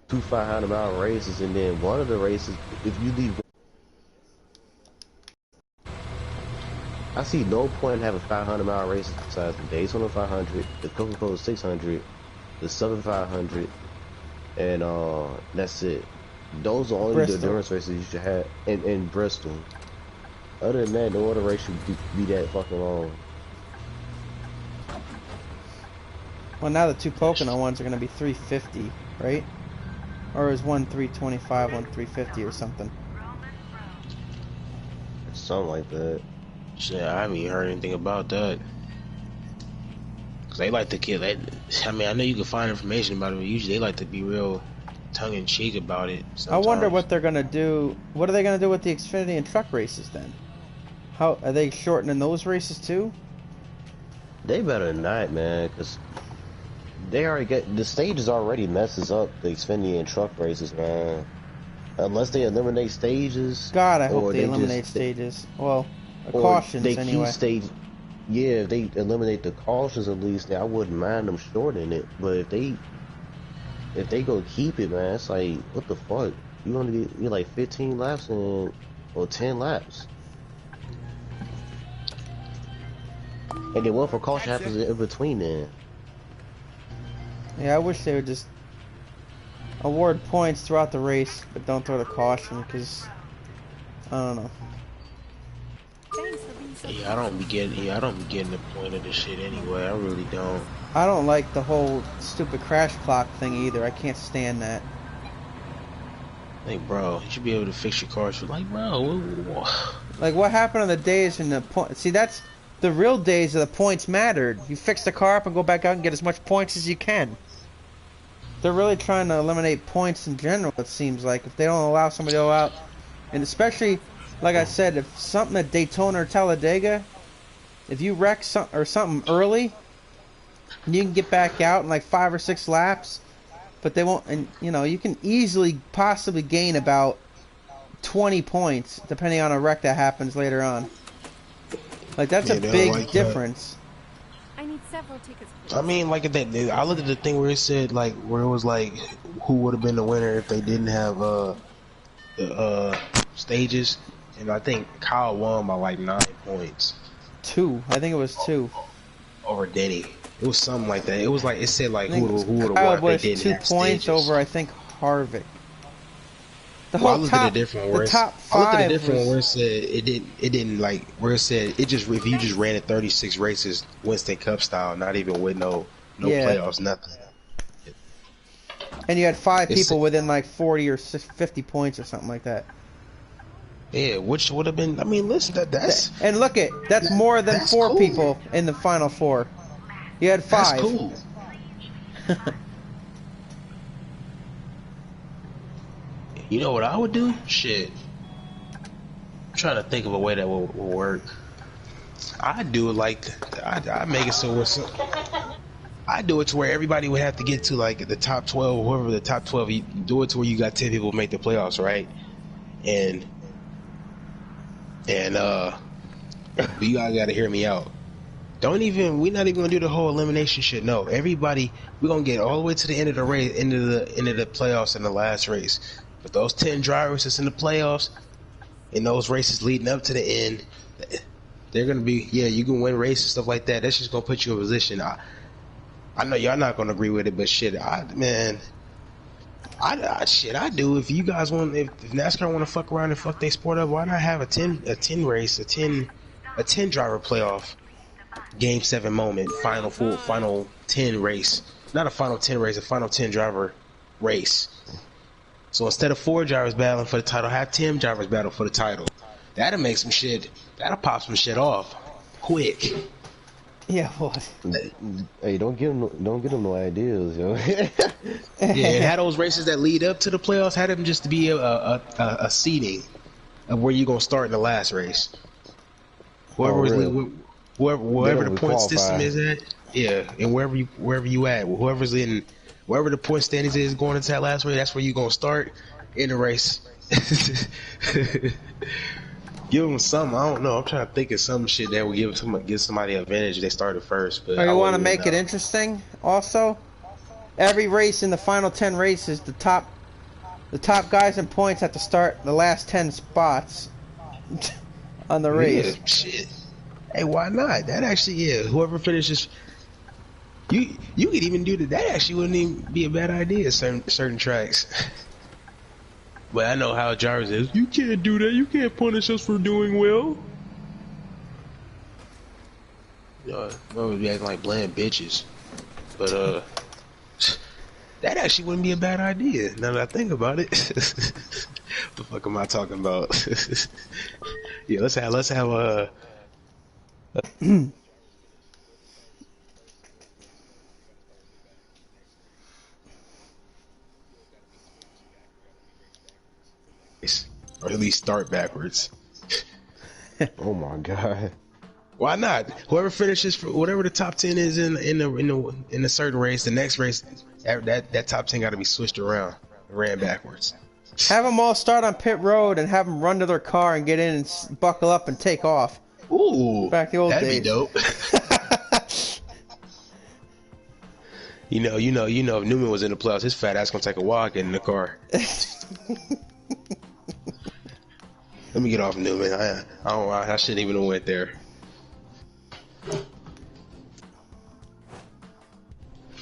Speaker 2: 2 500-mile races, and then one of the races, if you leave, I see no point in having 500-mile races besides the Daytona 500, the Coca-Cola 600, the Southern 500, and that's it. Those are only the endurance races you should have in Bristol. Other than that, no other race should be that fucking long.
Speaker 3: Well, now the 2 Pocono ones are going to be 350, right? Or is one 325, one 350 or something?
Speaker 2: Something like that.
Speaker 1: Shit, I haven't even heard anything about that. Cause they like to kill that. I mean, I know you can find information about it, but usually they like to be real tongue-in-cheek about it. Sometimes.
Speaker 3: I wonder what they're going to do. What are they going to do with the Xfinity and truck races then? How are they shortening those races too?
Speaker 2: They better not, man, because they already get the stages already messes up the Xfinity and truck races, man. Unless they eliminate stages.
Speaker 3: God, I hope they eliminate stages. Well, cautions
Speaker 2: they
Speaker 3: anyway.
Speaker 2: Keep stage. Yeah, if they eliminate the cautions at least, then I wouldn't mind them shortening it. But if they go keep it, man, it's like, what the fuck? You only get like 15 laps or 10 laps. And then what for caution happens in between then?
Speaker 3: Yeah, I wish they would just award points throughout the race, but don't throw the caution, because I don't know.
Speaker 1: Yeah, I don't be getting the point of this shit anyway. I really don't.
Speaker 3: I don't like the whole stupid crash clock thing either. I can't stand that.
Speaker 1: Like, bro, you should be able to fix your cars. Like, bro,
Speaker 3: like what happened on the days in the point? See, that's the real days of the points mattered. You fix the car up and go back out and get as much points as you can. They're really trying to eliminate points in general, it seems like, if they don't allow somebody to go out. And especially, like I said, if something at Daytona or Talladega, if you wreck something early, you can get back out in like 5 or 6 laps, but they won't, and you know, you can easily possibly gain about 20 points depending on a wreck that happens later on. Like, that's a big difference.
Speaker 9: I need several tickets, please.
Speaker 1: I mean, like that. I looked at the thing where it said, like, where it was like, who would have been the winner if they didn't have the stages, and I think Kyle won by like 9 points.
Speaker 3: 2, I think it was 2
Speaker 1: over Denny. It was something like that. It was like, it said like who would have
Speaker 3: won
Speaker 1: if they didn't
Speaker 3: 2
Speaker 1: have
Speaker 3: points
Speaker 1: stages.
Speaker 3: over, I think, Harvick. The
Speaker 1: Well,
Speaker 3: whole
Speaker 1: I looked
Speaker 3: top,
Speaker 1: at a different where
Speaker 3: the top 5
Speaker 1: I looked at a different one where it said it didn't like where it said it just if you just ran it 36 races Winston Cup style, not even with no playoffs, nothing.
Speaker 3: And you had 5 people within like 40 or 50 points or something like that.
Speaker 1: Yeah, which would have been. I mean, listen, that's
Speaker 3: and look that's more than 4 people in the final 4. You had 5.
Speaker 1: That's cool. You know what I would do? Shit. I'm trying to think of a way that will work. I'd do it like I'd make it so I do it to where everybody would have to get to like the top 12, whoever the top 12. You do it to where you got 10 people make the playoffs, right? And you guys got to hear me out. We're not even gonna do the whole elimination shit. No, everybody, we're gonna get all the way to the end of the race, end of the playoffs in the last race. But those 10 drivers that's in the playoffs, in those races leading up to the end, they're gonna be, you can win races, stuff like that. That's just gonna put you in position. I know y'all not gonna agree with it, but shit, I do. If you guys want, if NASCAR want to fuck around and fuck their sport up, why not have a 10 driver playoff? Game 7 moment, final 10 race. Not a final 10 race, a final 10 driver race. So instead of 4 drivers battling for the title, have 10 drivers battle for the title. That'll make some shit. That'll pop some shit off quick.
Speaker 3: Yeah, boy.
Speaker 2: Hey, don't give them no ideas, yo.
Speaker 1: Yeah, and have those races that lead up to the playoffs, have them just to be a seeding of where you're gonna start in the last race. Whoever the point system is at, and wherever you at, whoever's in wherever the point standings is going into that last race, that's where you gonna start in the race. Give them something. I don't know. I'm trying to think of some shit that would give somebody an advantage if they started first. But
Speaker 3: Or you want to
Speaker 1: wouldn't
Speaker 3: make
Speaker 1: really
Speaker 3: it
Speaker 1: know.
Speaker 3: interesting? Also, every race in the final 10 races, the top guys in points have to start the last 10 spots on the race.
Speaker 1: Yeah, shit. Hey, why not? That actually, yeah. Whoever finishes, you could even do that. That actually wouldn't even be a bad idea. Certain tracks. But I know how Jarvis is. You can't do that. You can't punish us for doing well. No, be acting like bland bitches. But that actually wouldn't be a bad idea. Now that I think about it. What the fuck am I talking about? Yeah, let's have or at least start backwards.
Speaker 2: Oh my god.
Speaker 1: Why not? Whoever finishes for whatever the top 10 is in a certain race, the next race that top 10 got to be switched around, ran backwards.
Speaker 3: Have them all start on pit road and have them run to their car and get in and buckle up and take off.
Speaker 1: Ooh,
Speaker 3: back the old
Speaker 1: that'd
Speaker 3: days.
Speaker 1: Be dope. You know, if Newman was in the playoffs, his fat ass gonna take a walk in the car. Let me get off Newman. I shouldn't even have went there.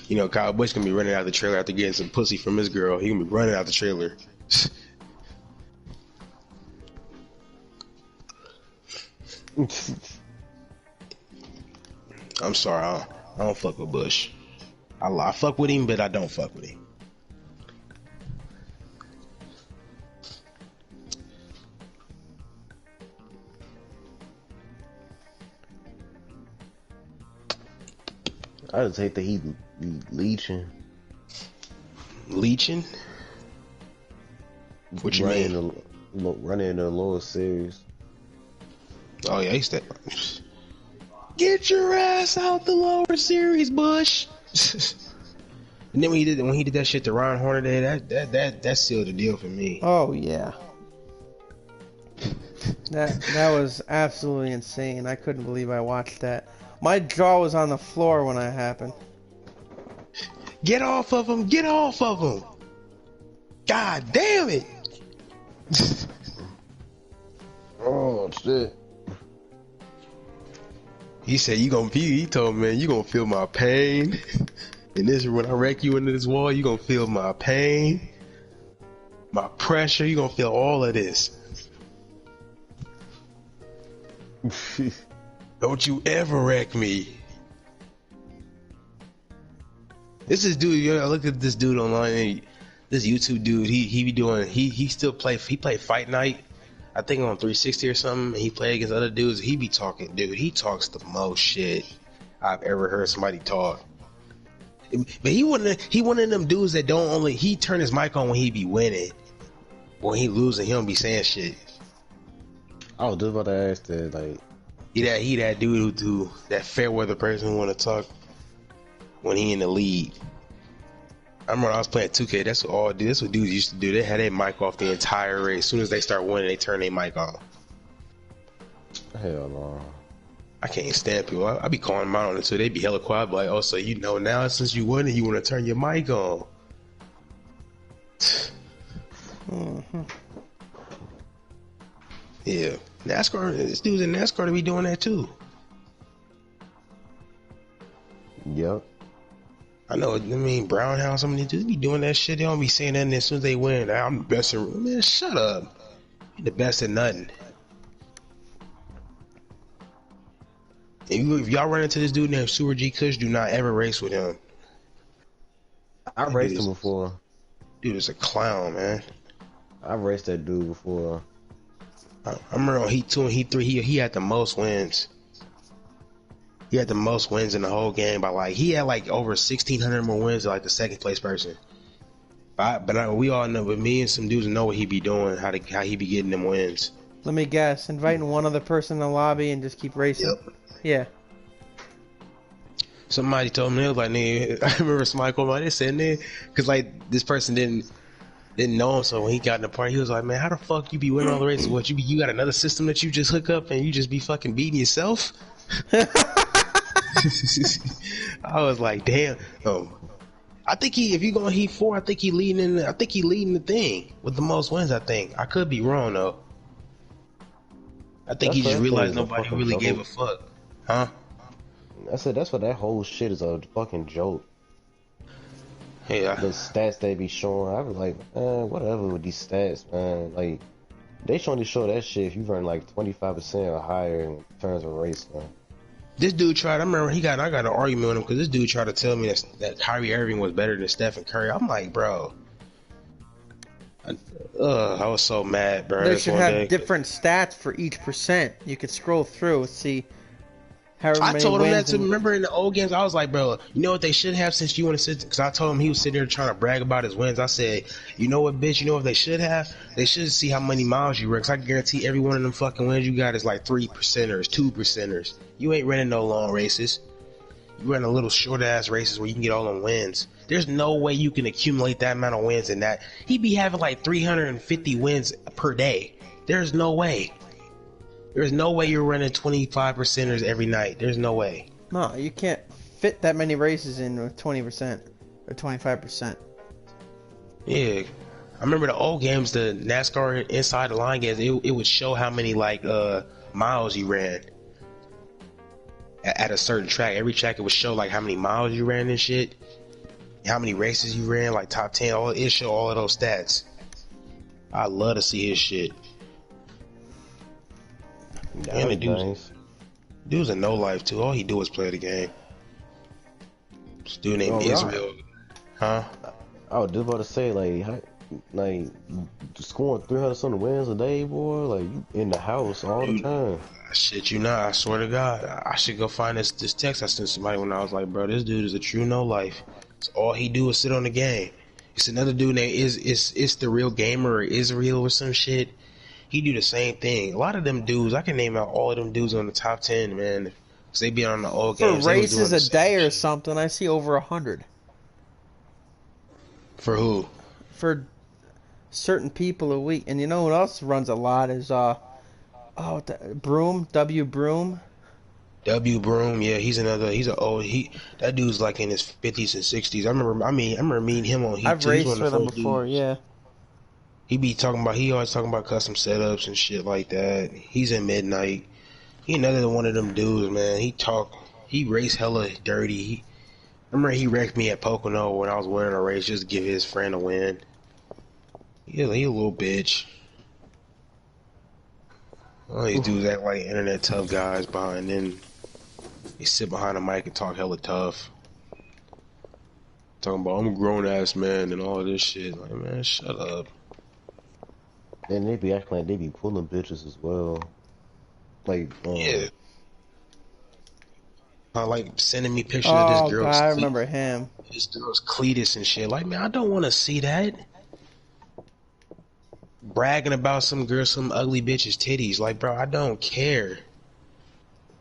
Speaker 1: You know, Kyle Busch gonna be running out the trailer after getting some pussy from his girl. He gonna be running out the trailer. I'm sorry, I don't fuck with Bush. I fuck with him, but I don't fuck with him.
Speaker 2: I just hate that he leeching.
Speaker 1: Leeching? What you mean?
Speaker 2: Running in the lowest series.
Speaker 1: Oh yeah, he's that. Get your ass out the lower series, Bush. And then when he did that shit to Ron Hornaday, that sealed the deal for me.
Speaker 3: Oh yeah. That was absolutely insane. I couldn't believe I watched that. My jaw was on the floor when that happened.
Speaker 1: Get off of him! Get off of him! God damn it!
Speaker 2: Oh shit.
Speaker 1: He said he told me, man, you gonna feel my pain. And this when I wreck you into this wall, you gonna feel my pain, my pressure, you gonna feel all of this. Don't you ever wreck me. This is dude, I looked at this dude online, this YouTube dude, he still play Fight Night, I think on 360 or something, and he play against other dudes. He be talking, dude, he talks the most shit I've ever heard somebody talk. But he one of them dudes that he turn his mic on when he be winning. When he losing, he don't be saying shit.
Speaker 2: I was just about to ask that, like,
Speaker 1: he that dude who that fair weather person who want to talk when he in the lead. I remember when I was playing 2K. That's what dudes used to do. They had their mic off the entire race. As soon as they start winning, they turn their mic on.
Speaker 2: hell no.
Speaker 1: I can't stand people. I be calling them out on it too. They be hella quiet, but like, oh, so you know now since you won it, you want to turn your mic on.
Speaker 3: Mm-hmm.
Speaker 1: Yeah, NASCAR. This dude's in NASCAR to be doing that too.
Speaker 2: Yep.
Speaker 1: I know. I mean, Brown House. Some of these dudes be doing that shit. They don't be saying that. And as soon as they win, I'm the best. Man, shut up. You're the best at nothing. If y'all run into this dude named Super G Kush, do not ever race with him.
Speaker 2: I raced him before.
Speaker 1: Dude is a clown, man.
Speaker 2: I raced that dude before.
Speaker 1: I remember on Heat 2 and Heat 3, he had the most wins. He had the most wins in the whole game by he had over 1,600 more wins than the second place person. But we all know, but me and some dudes know what he be doing, how he be getting them wins.
Speaker 3: Let me guess. Inviting one other person in the lobby and just keep racing.
Speaker 1: Yep.
Speaker 3: Yeah.
Speaker 1: Somebody told me, they was like, nigga, I remember somebody called me, they said, nigga, cause like this person didn't know him, so when he got in the party, he was like, man, how the fuck you be winning all the races? What, you got another system that you just hook up and you just be fucking beating yourself? I was like, damn. I think if you going Heat 4, I think he leading the thing with the most wins, I think. I could be wrong though. I think he just realized nobody really gave a fuck. Huh?
Speaker 2: I said that's what that whole shit is, a fucking joke.
Speaker 1: Yeah.
Speaker 2: The stats they be showing, I was like, man, whatever with these stats, man. Like, they only show that shit if you run like 25% or higher in terms of race, man.
Speaker 1: This dude tried. I remember I got an argument with him because this dude tried to tell me that Kyrie Irving was better than Stephen Curry. I'm like, bro. I was so mad, bro.
Speaker 3: They should have different stats for each percent. You could scroll through and see. I
Speaker 1: told him that to remember in the old games. I was like, bro, you know what they should have since you want to sit? Because I told him he was sitting there trying to brag about his wins. I said, you know what, bitch? You know what they should have? They should see how many miles you run. Because I guarantee every one of them fucking wins you got is like 3%ers, 2%ers. You ain't running no long races. You run a little short ass races where you can get all them wins. There's no way you can accumulate that amount of wins in that. He'd be having like 350 wins per day. There's no way. There's no way you're running 25%ers every night. There's no way.
Speaker 3: No, you can't fit that many races in with 20% or 25%.
Speaker 1: Yeah. I remember the old games, the NASCAR inside the line games, it would show how many like miles you ran at a certain track. Every track it would show like how many miles you ran and shit. How many races you ran, like top 10, it show all of those stats. I love to see his shit. And the dude's a no life too. All he do is play the game. This dude named Israel. Huh?
Speaker 2: I was just about to say, like scoring 300 something wins a day, boy. Like, you in the house all the time.
Speaker 1: Shit, you not. I swear to God, I should go find this text I sent somebody when I was like, bro, this dude is a true no life. So all he do is sit on the game. It's another dude named it's the real gamer or Israel or some shit. He do the same thing. A lot of them dudes, I can name out all of them dudes on the top 10, man. Cause they be on the old games.
Speaker 3: For races a day or something, I see over 100.
Speaker 1: For who?
Speaker 3: For certain people a week. And you know what else runs a lot is Broom, W Broom.
Speaker 1: W Broom, yeah, that dude's like in his 50s and 60s. I remember meeting him on Heat.
Speaker 3: I've raced with him before, yeah.
Speaker 1: He always talking about custom setups and shit like that. He's in Midnight. He another one of them dudes, man. He race hella dirty. I remember he wrecked me at Pocono when I was winning a race just to give his friend a win. He a little bitch. All these dudes act like internet tough guys behind them. They sit behind a mic and talk hella tough. Talking about, I'm a grown ass man and all this shit. Like, man, shut up.
Speaker 2: And they be acting like they be pulling bitches as well. Like,
Speaker 1: yeah. Like sending me pictures of this girl.
Speaker 3: I remember him.
Speaker 1: This girl's Cletus and shit. Like, man, I don't want to see that. Bragging about some ugly bitch's titties. Like, bro, I don't care.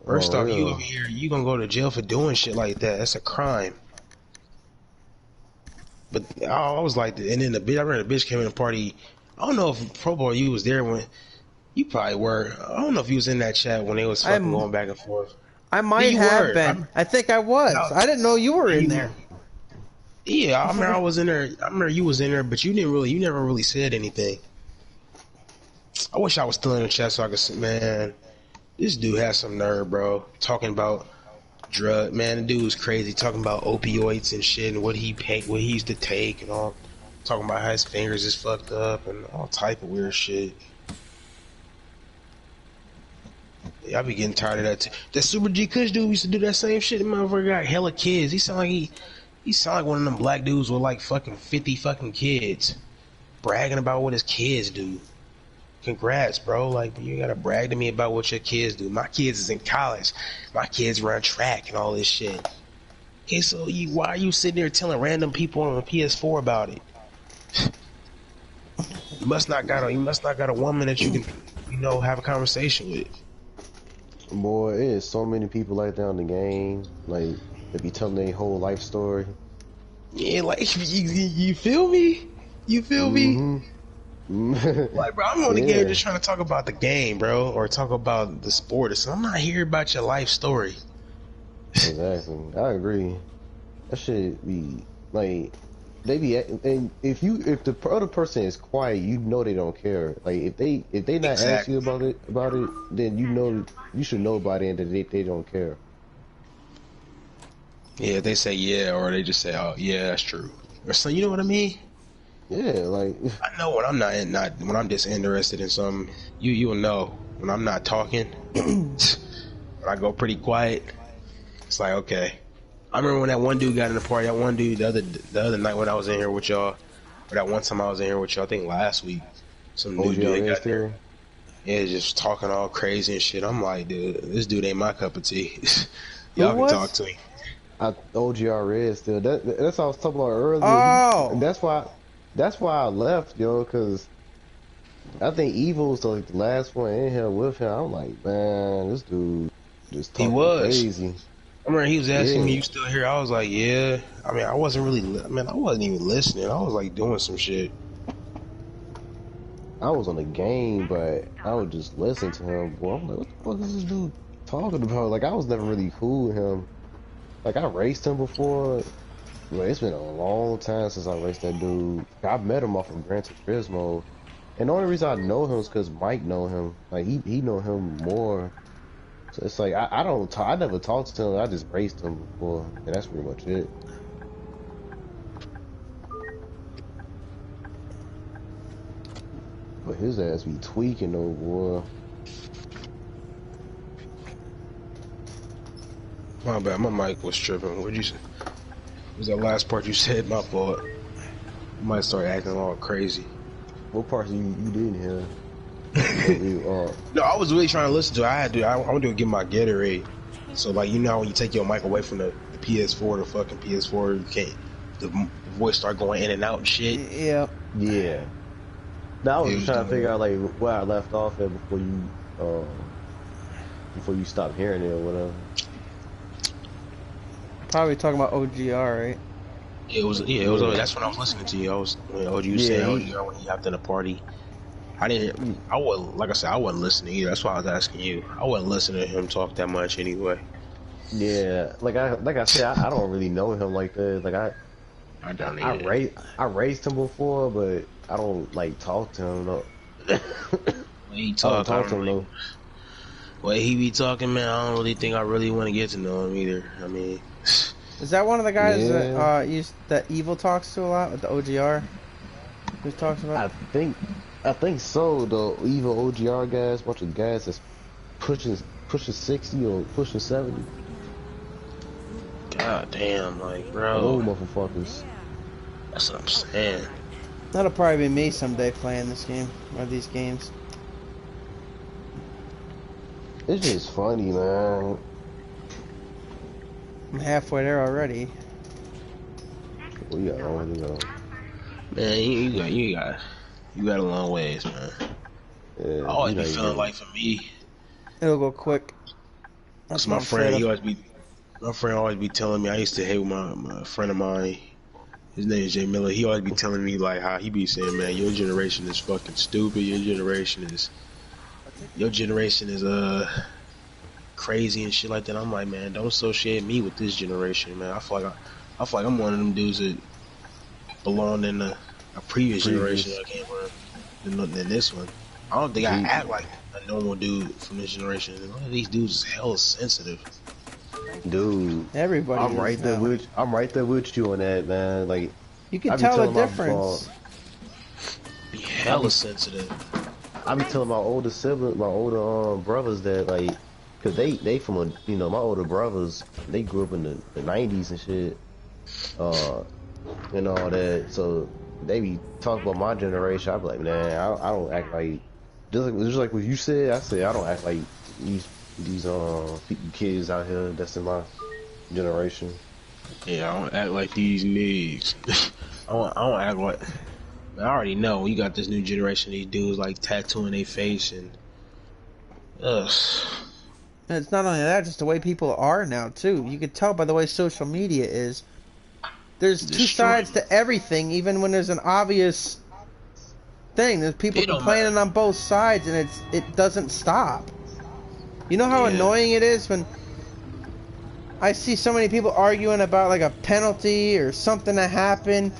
Speaker 1: First off, you over here, you gonna go to jail for doing shit like that. That's a crime. But I was like, and then I remember the bitch came in the party. I don't know if Pro Bowl you was there when. You probably were. I don't know if you was in that chat when they was fucking going back and forth.
Speaker 3: I might have been. I think I was. I didn't know you were in there.
Speaker 1: Yeah, I remember I was in there. I remember you was in there, but you never really said anything. I wish I was still in the chat so I could say, man, this dude has some nerve, bro. Talking about drug, man, the dude was crazy. Talking about opioids and shit and what he used to take and all. Talking about how his fingers is fucked up and all type of weird shit. Yeah, I be getting tired of that too. That Super G Kush dude used to do that same shit. The motherfucker got hella kids. He sound like one of them black dudes with like fucking 50 fucking kids, bragging about what his kids do. Congrats, bro. Like, you gotta brag to me about what your kids do. My kids is in college. My kids run track and all this shit. Okay, so why are you sitting there telling random people on a PS4 about it? You must not got a woman that you can, have a conversation with.
Speaker 2: Boy, it is so many people like that in the game. Like, They be telling their whole life story.
Speaker 1: Yeah, like you feel me? You feel me? Like, bro, I'm on the game just trying to talk about the game, bro, or talk about the sport. So I'm not here about your life story.
Speaker 2: Exactly, I agree. That should be like they be, and if the other person is quiet, you know they don't care. Like if they not ask you about it, then you should know by then that they don't care.
Speaker 1: Yeah, they say yeah, or they just say, oh yeah, that's true. Or so, you know what I mean?
Speaker 2: Yeah, like
Speaker 1: I know when I'm not when I'm just interested in something. You'll know when I'm not talking. When I go pretty quiet, it's like okay. I remember when that one dude got in the party. That one dude the other night when I was in here with y'all, or that one time I was in here with y'all. I think last week, some new dude got there. Yeah, just talking all crazy and shit. I'm like, dude, this dude ain't my cup of tea. Y'all can talk to me.
Speaker 2: OGR Red still. That's what I was talking about earlier.
Speaker 3: Oh,
Speaker 2: That's why I left, yo. Cause I think Evil was like the last one in here with him. I'm like, man, this dude just talking crazy.
Speaker 1: I remember he was asking me, "You still here?" I was like, "Yeah." I mean, I wasn't even listening. I was like doing some shit.
Speaker 2: I was on the game, but I would just listen to him. Boy, I'm like, what the fuck is this dude talking about? Like, I was never really cool with him. Like, I raced him before. Well, it's been a long time since I raced that dude. I met him off of Gran Turismo. And the only reason I know him is because Mike know him. Like, he know him more. So it's like, I never talked to him. I just raced him before. And that's pretty much it. But his ass be tweaking though, boy.
Speaker 1: My bad, my mic was tripping. What'd you say? Was that last part you said? My fault. I might start acting all crazy.
Speaker 2: What parts you didn't hear?
Speaker 1: No, I was really trying to listen to it. I want to get my Gatorade. So like, you know when you take your mic away from the PS4, the fucking PS4, you can't, the voice start going in and out and shit.
Speaker 3: Yeah.
Speaker 2: Yeah. Now I was just trying to figure out like where I left off at before you stopped hearing it or whatever.
Speaker 3: Probably talking about OGR, right?
Speaker 1: It was that's when I was listening to you. I was you saying OGR when he hopped in a party. I wasn't, like I said, I wasn't listening either. That's why I was asking you. I wasn't listening to him talk that much anyway.
Speaker 2: Yeah, like I said, I don't really know him like that. Like I raced him before, but I don't like talk to him. No.
Speaker 1: When he talk to him though. Well, he be talking, man. I don't really think I really want to get to know him either. I mean,
Speaker 3: is that one of the guys that Evil talks to a lot with the OGR? Who talks about?
Speaker 2: I think so. The Evil OGR guys, bunch of guys that's pushing 60 or pushing 70.
Speaker 1: God damn, like, bro.
Speaker 2: Old motherfuckers.
Speaker 1: That's what I'm saying.
Speaker 3: That'll probably be me someday playing this game, or these games.
Speaker 2: It's just funny, man.
Speaker 3: I'm halfway there already.
Speaker 2: We got long to go.
Speaker 1: Man, you got a long ways, man.
Speaker 2: Yeah,
Speaker 1: I always be feeling like for me,
Speaker 3: it'll go quick.
Speaker 1: That's my friend. My friend always be telling me. I used to hate with my friend of mine. His name is Jay Miller. He always be telling me like how he be saying, man, your generation is fucking stupid. Your generation is crazy and shit like that. I'm like, man, don't associate me with this generation, man. I feel like I'm one of them dudes that belonged in a previous generation I came from than this one. I don't think I act like a normal dude from this generation. A lot of these dudes is hella sensitive.
Speaker 2: Dude,
Speaker 3: everybody.
Speaker 2: I'm right there with you on that, man. Like,
Speaker 3: you can tell the difference.
Speaker 1: Be hella sensitive.
Speaker 2: I be telling my older brothers that, like, cause they from a, my older brothers, they grew up in the 90s and shit, and all that. So they be talking about my generation. I be like, man, I don't act like just like what you said. I said I don't act like these kids out here that's in my generation.
Speaker 1: Yeah, I don't act like these niggas. I don't act like. I already know you got this new generation. These dudes like tattooing their face and
Speaker 3: And it's not only that, just the way people are now too. You could tell by the way social media is. There's two sides to everything, even when there's an obvious thing. There's people complaining on both sides, and it doesn't stop. You know how annoying it is when I see so many people arguing about like a penalty or something that happened,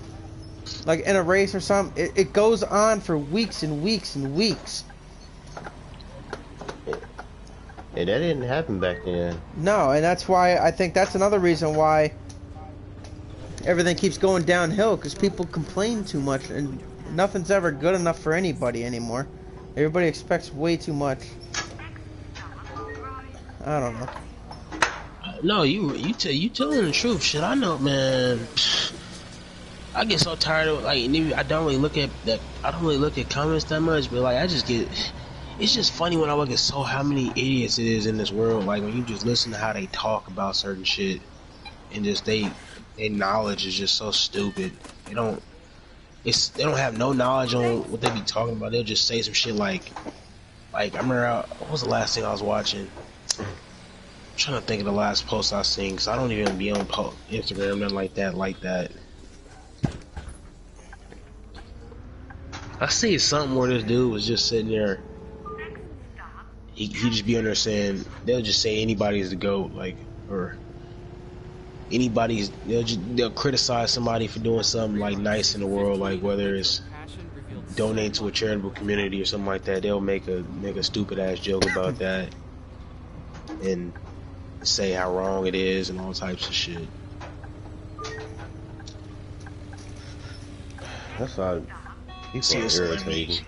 Speaker 3: like in a race or something. It goes on for weeks and weeks and weeks.
Speaker 2: And that didn't happen back then.
Speaker 3: No, and that's why I think that's another reason why everything keeps going downhill, because people complain too much, and nothing's ever good enough for anybody anymore. Everybody expects way too much. I don't know.
Speaker 1: No, you telling the truth. Shit, I know, man. I get so tired of like I don't really look at that. I don't really look at comments that much, but like I just get. It's just funny when I look at how many idiots it is in this world. Like when you just listen to how they talk about certain shit, and just their knowledge is just so stupid. They don't have no knowledge on what they be talking about. They'll just say some shit like I remember what was the last thing I was watching? I'm trying to think of the last post I seen, because I don't even be on Instagram, nothing like that. I see something where this dude was just sitting there. He just be on there saying, they'll just say anybody's the GOAT, like, or they'll criticize somebody for doing something like nice in the world, like whether it's donate to a charitable community or something like that. They'll make a stupid ass joke about that and say how wrong it is and all types of shit.
Speaker 2: That's why people are irritating.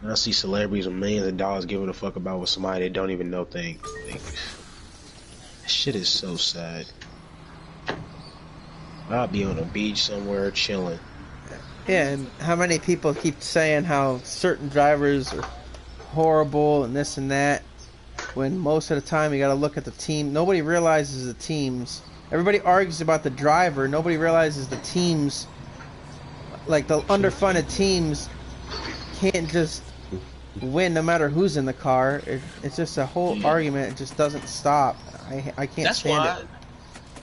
Speaker 1: I see celebrities with millions of dollars giving a fuck about what somebody they don't even know think. That shit is so sad. I'll be on a beach somewhere chilling.
Speaker 3: Yeah, and how many people keep saying how certain drivers are horrible and this and that, when most of the time you gotta look at the team. Nobody realizes the teams. Everybody argues about the driver. Nobody realizes the teams, like the underfunded teams, can't just win no matter who's in the car. It's just a whole argument. It just doesn't stop. I can't stand it.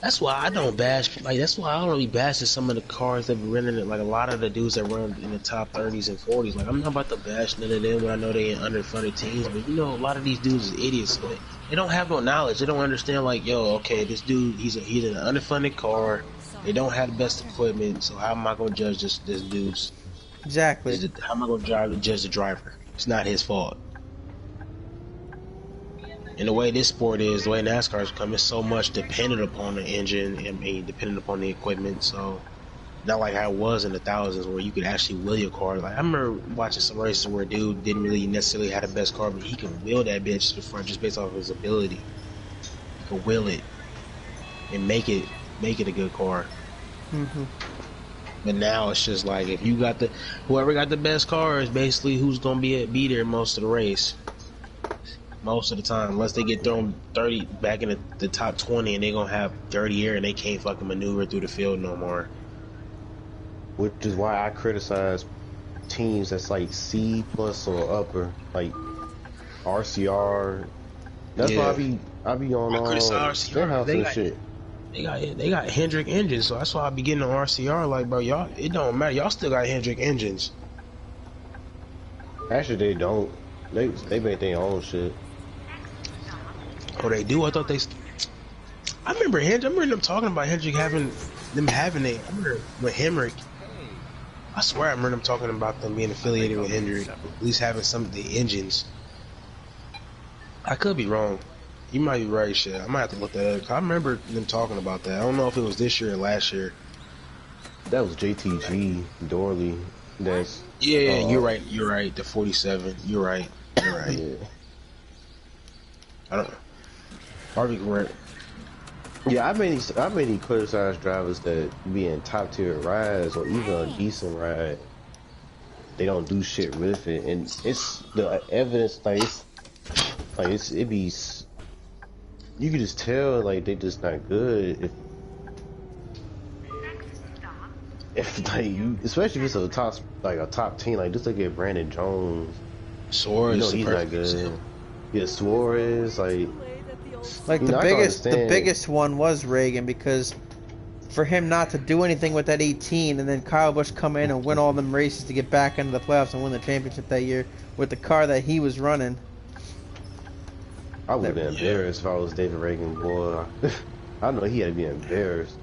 Speaker 1: That's why I don't bash. Like that's why I don't really bash some of the cars that be running it. Like a lot of the dudes that run in the top 30s and 40s. Like I'm not about to bash none of them when I know they in underfunded teams. But you know, a lot of these dudes is idiots. But they don't have no knowledge. They don't understand. Like yo, okay, this dude he's in an underfunded car. They don't have the best equipment. So how am I gonna judge this dude's?
Speaker 3: Exactly.
Speaker 1: How am I gonna judge the driver? It's not his fault. And the way this sport is, the way NASCAR's become, it's so much dependent upon the engine and dependent upon the equipment. So, not like how it was in the thousands where you could actually wheel your car. Like I remember watching some races where a dude didn't really necessarily have the best car, but he could wheel that bitch to the front just based off of his ability. He could wheel it and make it a good car.
Speaker 3: Mm-hmm.
Speaker 1: But now it's just like if you got whoever got the best car is basically who's gonna be there most of the race. Most of the time, unless they get thrown 30 back in the top 20 and they're gonna have 30 air and they can't fucking maneuver through the field no more.
Speaker 2: Which is why I criticize teams that's like C plus or upper, like RCR. That's why I be on their house and shit.
Speaker 1: They got Hendrick engines, so that's why I be getting on RCR. Like, bro, y'all, it don't matter. Y'all still got Hendrick engines.
Speaker 2: Actually, they don't. They make their own shit.
Speaker 1: Oh, they do? I thought they. I remember Hendrick. I remember them talking about Hendrick having it. I remember with Hendrick. I swear I remember them talking about them being affiliated with Hendrick, at least having some of the engines. I could be wrong. You might be right, shit. I might have to look that up. I remember them talking about that. I don't know if it was this year or last year.
Speaker 2: That was JTG Dorley. That's
Speaker 1: yeah. You're right. You're right. The 47. You're right. You're right.
Speaker 2: Yeah.
Speaker 1: I don't know. Harvey Grant.
Speaker 2: Yeah, I many criticized drivers that be in top tier rides or even a decent ride. They don't do shit with it, and it's the evidence. It be. You can just tell like they just not good if like you, especially if it's a top team. Like just look at Brandon Jones.
Speaker 1: Suarez,
Speaker 2: you know he's not good. Yeah, Suarez, like
Speaker 3: Like
Speaker 2: You
Speaker 3: the
Speaker 2: know, I can
Speaker 3: biggest
Speaker 2: understand.
Speaker 3: one was Reagan, because for him not to do anything with that 18 and then Kyle Busch come in and win all them races to get back into the playoffs and win the championship that year with the car that he was running.
Speaker 2: I would have been
Speaker 1: Yeah.
Speaker 2: embarrassed if I was David Reagan, boy. I know he had to be embarrassed.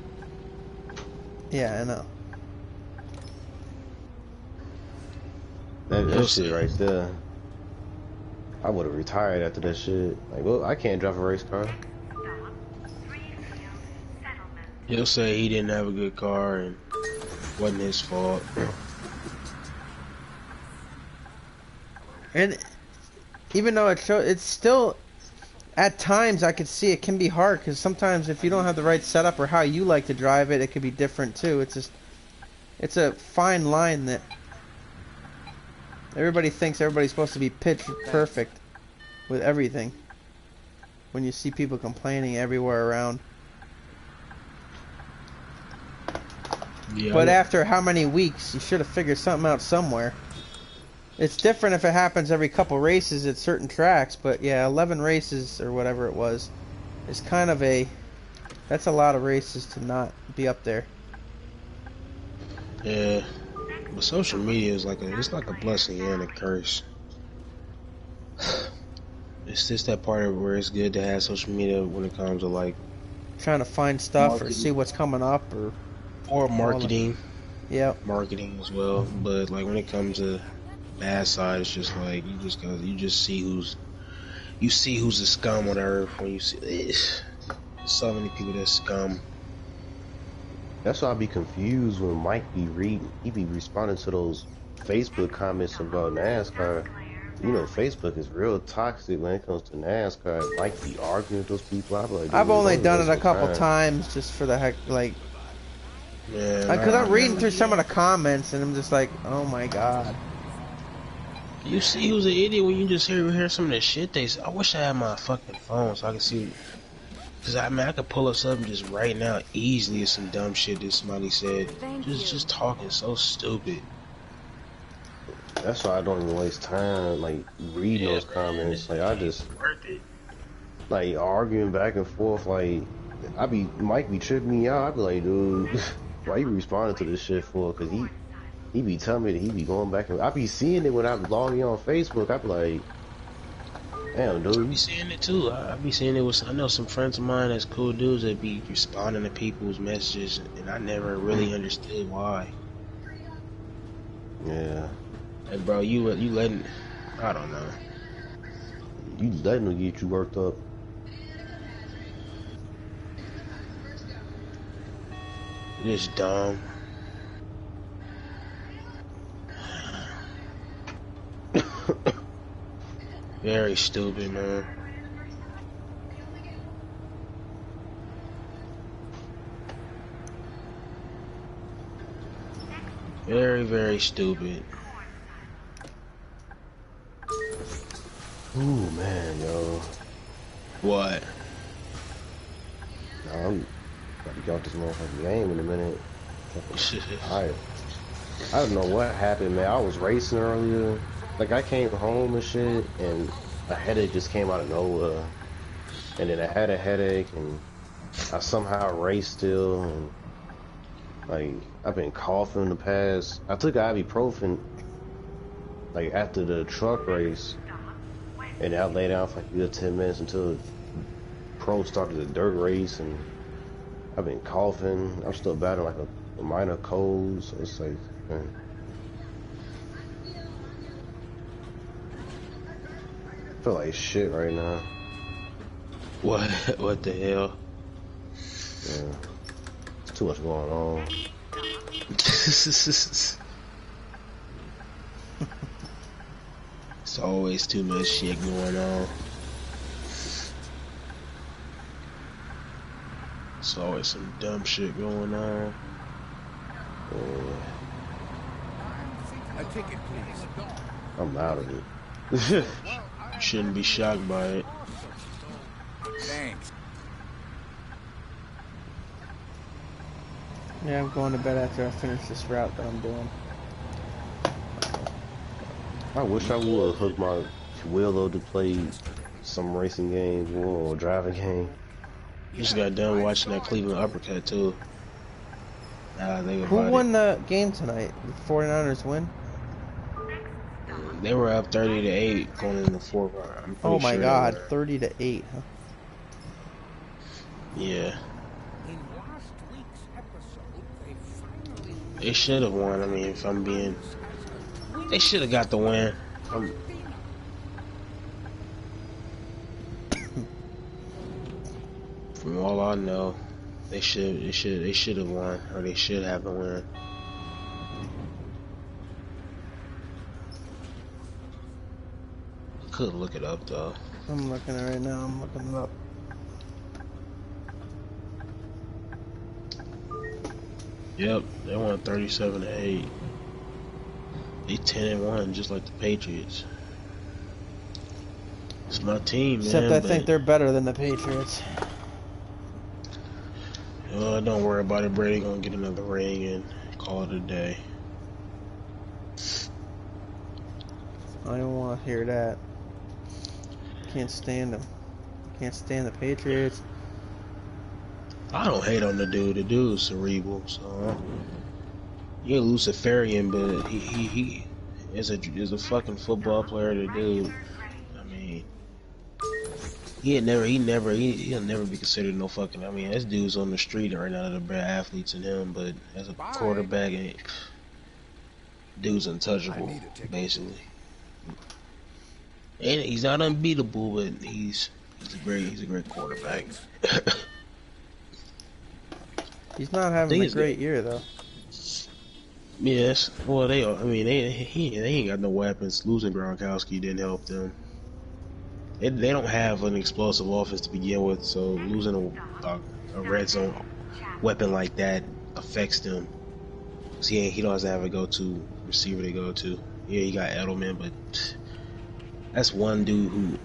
Speaker 3: Yeah, I know.
Speaker 2: That shit right there. I would have retired after that shit. Like, well, I can't drive a race car.
Speaker 1: He'll say he didn't have a good car and wasn't his fault.
Speaker 3: And even though it's still, at times I could see it can be hard, because sometimes if you don't have the right setup or how you like to drive it, it could be different too. It's just, it's a fine line that everybody thinks everybody's supposed to be pitch perfect with everything. When you see people complaining everywhere around.
Speaker 1: Yeah,
Speaker 3: But after how many weeks, you should have figured something out somewhere. It's different if it happens every couple races at certain tracks, but yeah, 11 races or whatever it was is kind of that's a lot of races to not be up there.
Speaker 1: Yeah, but social media is it's like a blessing and a curse. It's just that part of where it's good to have social media when it comes to like
Speaker 3: Trying to find stuff
Speaker 1: marketing.
Speaker 3: or see what's coming up
Speaker 1: Or marketing.
Speaker 3: Yep.
Speaker 1: Marketing as well. But like when it comes to bad side, it's just like you just see who's the scum on earth when you see so many people that scum.
Speaker 2: That's why I be confused when Mike he be responding to those Facebook comments about NASCAR. You know, Facebook is real toxic when it comes to NASCAR. Mike be arguing with those people. I be like,
Speaker 3: I've only
Speaker 2: don't
Speaker 3: done it
Speaker 2: waste
Speaker 3: a
Speaker 2: my
Speaker 3: couple
Speaker 2: time.
Speaker 3: times just for the heck, like,
Speaker 1: Man,
Speaker 3: because I'm reading through some of the comments and I'm just like, oh my god.
Speaker 1: You see who's an idiot when you just hear some of the shit they say. I wish I had my fucking phone so I could see. Cause I mean I could pull up something just right now easily of some dumb shit that somebody said. Just talking so stupid.
Speaker 2: That's why I don't even waste time like reading those comments. Like I just
Speaker 1: worth it.
Speaker 2: Like arguing back and forth. Like Mike be tripping me out. I be like, dude, why you responding to this shit for? Cause he be telling me that he be going back and I be seeing it when I log in on Facebook. I be like, damn, dude.
Speaker 1: I be seeing it too. I be seeing it with. I know some friends of mine that's cool dudes that be responding to people's messages, and I never really understood why.
Speaker 2: Yeah.
Speaker 1: Like, bro, you letting. I don't know.
Speaker 2: You letting them get you worked up.
Speaker 1: It's dumb. Very stupid, man. Very, very stupid.
Speaker 2: Ooh, man, yo.
Speaker 1: What?
Speaker 2: I'm about to get off this motherfucking game in a minute. Alright. I don't know what happened, man. I was racing earlier. Like, I came home and shit, and a headache just came out of nowhere. And then I had a headache, and I somehow raced still, and like, I've been coughing in the past. I took ibuprofen, like, after the truck race, and I lay down for like a good 10 minutes until pro started the dirt race, and I've been coughing. I'm still battling like a minor cold, so it's like, man. I feel like shit right now.
Speaker 1: What? What the hell?
Speaker 2: Yeah. It's too much going on.
Speaker 1: It's always too much shit going on. It's always some dumb shit going on.
Speaker 8: A ticket, please.
Speaker 2: I'm out of it.
Speaker 1: Shouldn't be shocked by it.
Speaker 8: Thanks.
Speaker 3: Yeah, I'm going to bed after I finish this route that I'm doing.
Speaker 2: I wish I would hook my wheel up to play some racing game or driving game.
Speaker 1: Just got done watching that Cleveland uppercut too.
Speaker 3: Who won the game tonight? The 49ers win?
Speaker 1: They were up 30-8 going in the fourth.
Speaker 3: Oh my god, 30-8, huh?
Speaker 1: Yeah. They should have won. I mean, if I'm being, they should have got the win. From all I know, they should have won, or they should have the win. Could look it up though.
Speaker 3: I'm looking at it right now. I'm looking it up.
Speaker 1: Yep, they won 37-8. They 10-1, just like the Patriots. It's my team, man.
Speaker 3: Except I think they're better than the Patriots.
Speaker 1: Don't worry about it. Brady gonna get another ring and call it a day.
Speaker 3: I don't want to hear that. Can't stand them. Can't stand the Patriots.
Speaker 1: I don't hate on the dude. The dude's cerebral, so you're Luciferian, but he is a fucking football player. The dude. I mean, he'll never be considered no fucking. I mean, this dude's on the street right now. The better athletes than him, but as a quarterback, dude's untouchable, basically. And he's not unbeatable, but he's a great quarterback.
Speaker 3: He's not having a great year though.
Speaker 1: Yes, well they are. I mean, they ain't got no weapons. Losing Gronkowski didn't help them. They don't have an explosive offense to begin with, so losing a red zone weapon like that affects them. See, he doesn't have a go-to receiver to go to. Yeah, he got Edelman, but that's one dude who,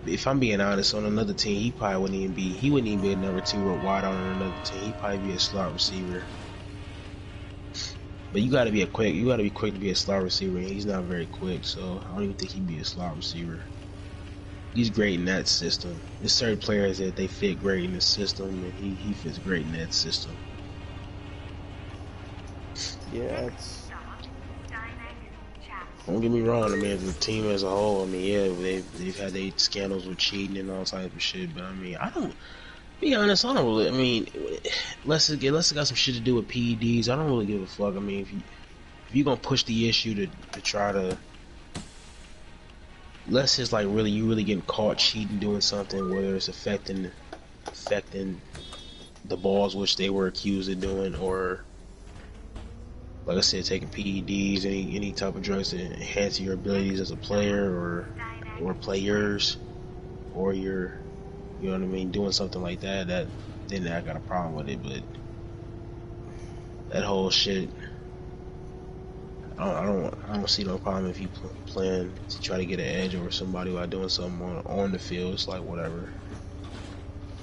Speaker 1: if I'm being honest, on another team, he wouldn't even be a number 2 or wide on another team. He'd probably be a slot receiver. But you gotta be quick to be a slot receiver, and he's not very quick, so I don't even think he'd be a slot receiver. He's great in that system. There's certain players that they fit great in the system, and he fits great in that system.
Speaker 3: Yeah, it's...
Speaker 1: Don't get me wrong, I mean, the team as a whole, I mean, yeah, they've had their scandals with cheating and all type of shit, but I mean, be honest, I don't really, I mean, unless it got some shit to do with PEDs, I don't really give a fuck. I mean, if you gonna push the issue to try to, unless it's like you really getting caught cheating, doing something, whether it's affecting the balls, which they were accused of doing, or like I said, taking PEDs, any type of drugs to enhance your abilities as a player or players, or you know what I mean, doing something like that, then I got a problem with it. But that whole shit, I don't see no problem if you plan to try to get an edge over somebody while doing something on the field. It's like whatever.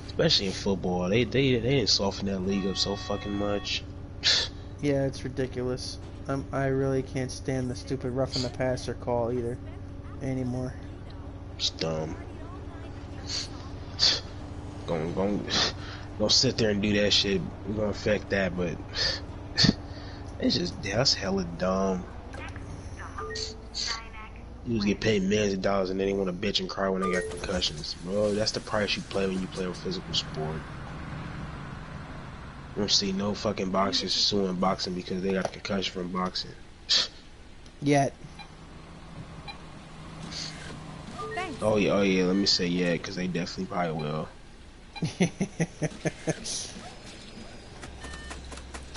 Speaker 1: Especially in football, they didn't soften that league up so fucking much.
Speaker 3: Yeah, it's ridiculous. I really can't stand the stupid roughing the passer call either anymore.
Speaker 1: It's dumb. Gonna sit there and do that shit. We're gonna affect that, but that's hella dumb. You just get paid millions of dollars and then they want to bitch and cry when they got concussions. Bro, that's the price you pay when you play a physical sport. I don't see no fucking boxers suing boxing because they got a concussion from boxing.
Speaker 3: Yet.
Speaker 1: Oh yeah, let me say yeah, because they definitely probably will.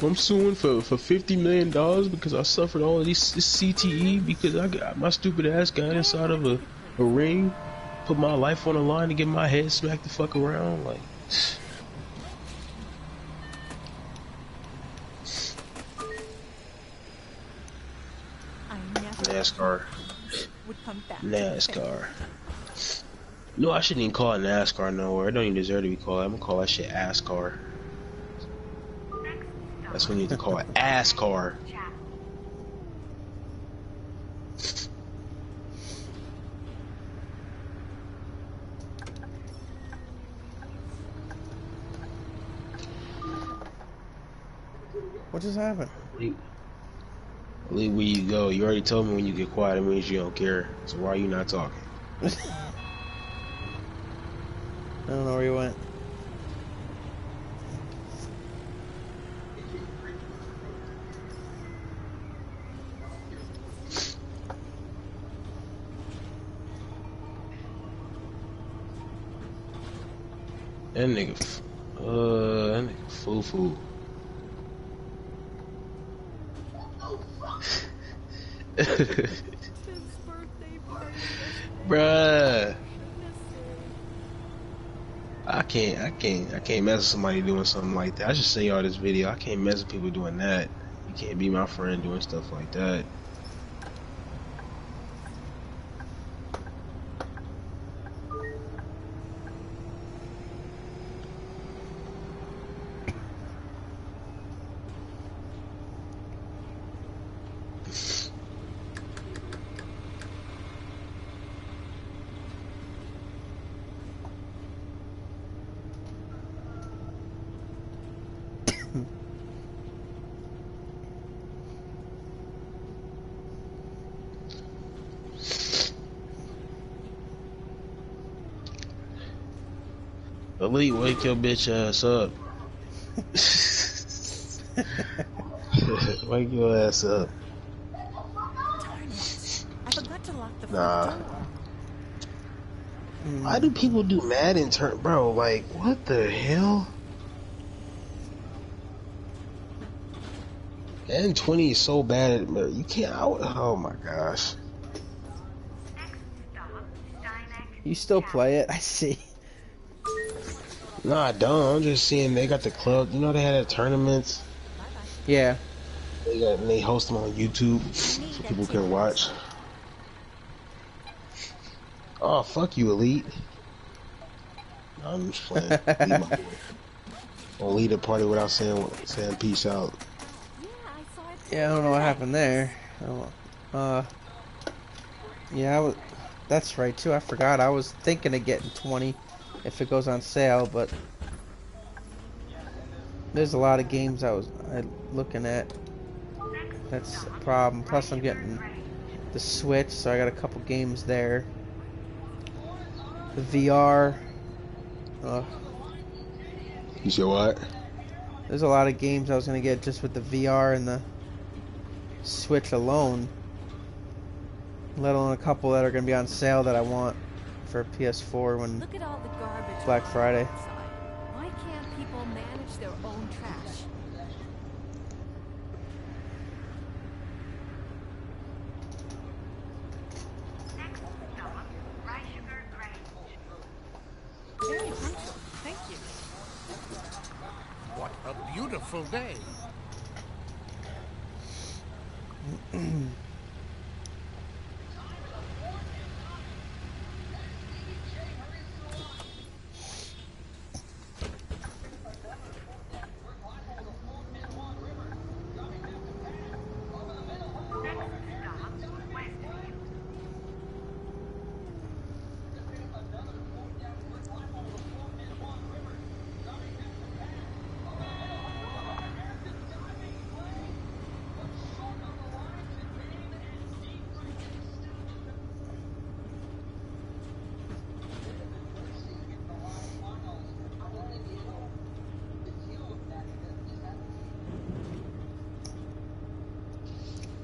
Speaker 1: I'm suing for $50 million because I suffered all of this CTE because I got my stupid ass got inside of a ring, put my life on the line to get my head smacked the fuck around, like. NASCAR. No, I shouldn't even call it NASCAR nowhere. It don't even deserve to be called. I'm gonna call that shit ASCAR. That's what we need to call it, ASCAR.
Speaker 3: What just happened?
Speaker 1: Leave where you go. You already told me when you get quiet, it means you don't care. So why are you not talking?
Speaker 3: I don't know where you went.
Speaker 1: That nigga, foo. Bruh. I can't mess with somebody doing something like that. I just send y'all this video. I can't mess with people doing that. You can't be my friend doing stuff like that. Elite, wake your bitch ass up. Wake your ass up.
Speaker 9: I forgot to lock the
Speaker 1: Nah.
Speaker 9: front door.
Speaker 1: Why do people do Madden turn, bro? Like, what the hell? Madden 20 is so bad. You can't. Oh my gosh.
Speaker 3: You still play it? I see.
Speaker 1: No, I don't. I'm just seeing they got the club. You know they had tournaments.
Speaker 3: Yeah.
Speaker 1: They host them on YouTube so people can watch. Oh, fuck you, Elite. No, I'm just playing. Leave my boy. Don't leave the party without saying peace out.
Speaker 3: Yeah, I don't know what happened there. Yeah, that's right too. I forgot. I was thinking of getting 20 if it goes on sale, but there's a lot of games I was looking at. That's a problem. Plus, I'm getting the Switch, so I got a couple games there. The VR.
Speaker 1: You said what?
Speaker 3: There's a lot of games I was gonna get just with the VR and the Switch alone. Let alone a couple that are gonna be on sale that I want for PS4 when
Speaker 4: Look at all the garbage
Speaker 3: Black Friday.
Speaker 4: Why can't people manage their own trash?
Speaker 9: Very punctual. Thank you.
Speaker 8: What a beautiful day.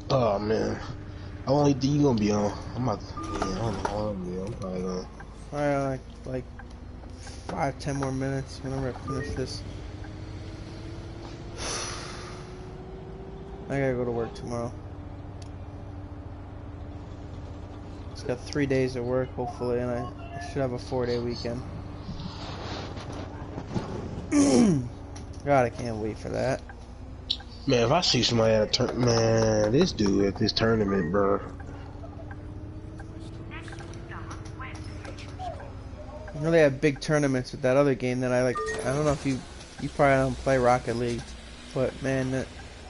Speaker 1: Oh man, how long do you gonna be on? I'm about to, I don't know how long I'm gonna be on. I'm probably gonna.
Speaker 3: Alright, like 5-10 more minutes whenever I finish this. I gotta go to work tomorrow. It's got 3 days of work, hopefully, and I should have a 4-day weekend. God, I can't wait for that.
Speaker 1: Man, if I see somebody at a man, this dude at this tournament, bro.
Speaker 3: You know they have big tournaments with that other game that I like. I don't know if you probably don't play Rocket League, but man,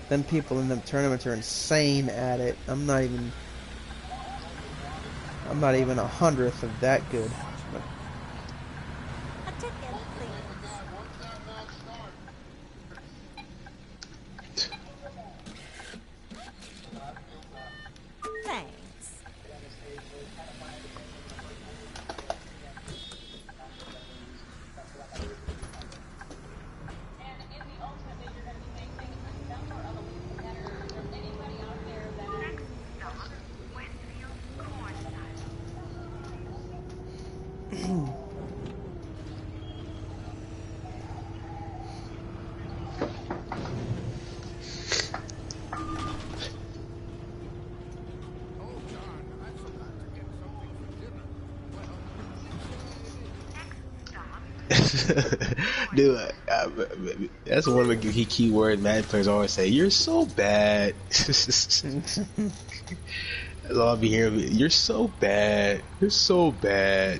Speaker 3: them people in them tournaments are insane at it. I'm not even a 100th of that good. But
Speaker 9: A ticket, please.
Speaker 1: Dude, that's one of the key words Madden players always say. You're so bad. That's all I'll be hearing. You're so bad. You're so bad.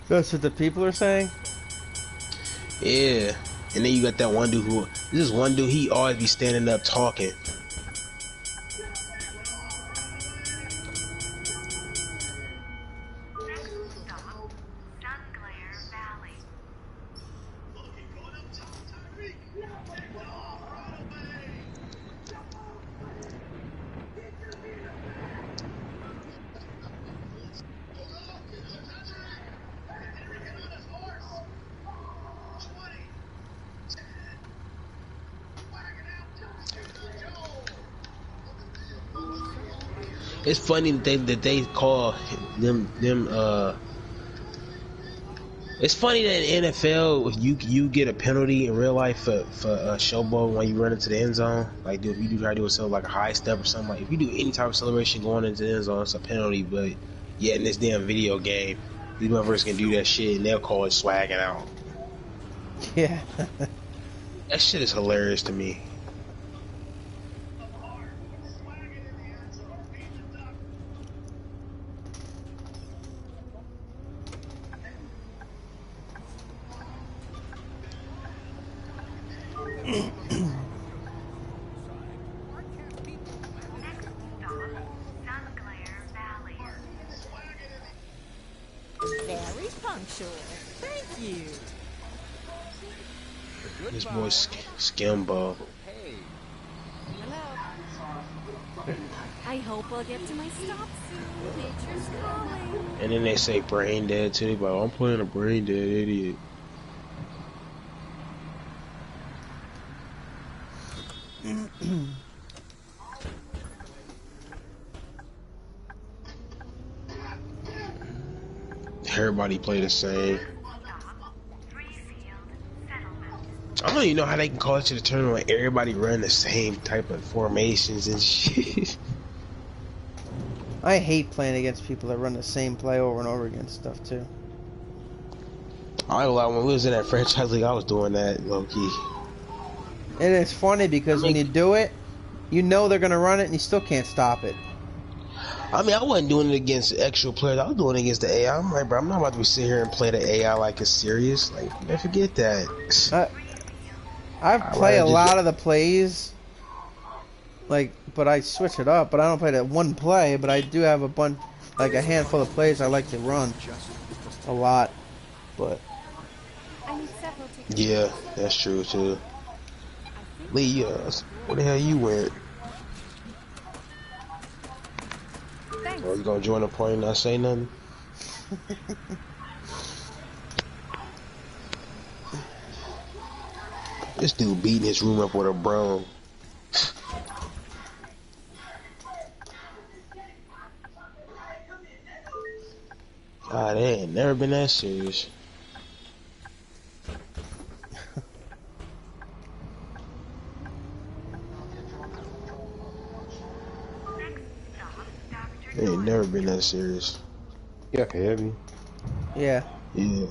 Speaker 3: That's what the people are saying?
Speaker 1: Yeah. And then you got that one dude this is one dude, he always be standing up talking. It's funny that they call them it's funny that in NFL you get a penalty in real life for showboat when you run into the end zone. Like, dude, if you try to do a like a high step or something, like if you do any type of celebration going into the end zone, it's a penalty. But yeah, in this damn video game, these motherfuckers can do that shit and they'll call it swagging out.
Speaker 3: Yeah.
Speaker 1: That shit is hilarious to me.
Speaker 9: Very punctual. Thank you.
Speaker 1: This boy Skimbo.
Speaker 4: I hope I'll get to my stop soon. Nature's calling.
Speaker 1: And then they say brain dead too. They be like, I'm playing a brain dead idiot. Everybody play the same. I don't even know how they can call it to the tournament when everybody run the same type of formations and shit.
Speaker 3: I hate playing against people that run the same play over and over again stuff too.
Speaker 1: I ain't gonna lie, when we was in that franchise league, I was doing that low key.
Speaker 3: And it's funny because when you do it, you know they're gonna run it and you still can't stop it.
Speaker 1: I mean, I wasn't doing it against actual players. I was doing it against the AI. I'm like, bro, I'm not about to be sitting here and play the AI like it's serious. Like, man, forget that.
Speaker 3: I play a lot of the plays, like, but I switch it up. But I don't play that one play. But I do have a bunch, like a handful of plays I like to run a lot. But
Speaker 1: yeah, that's true too. Lee, where the hell you went? Oh, you gonna join the party and not say nothing? This dude beating his room up with a broom. God, they ain't never been that serious. They ain't never been that serious.
Speaker 2: Yeah, I can hear me.
Speaker 3: Yeah.
Speaker 1: Yeah.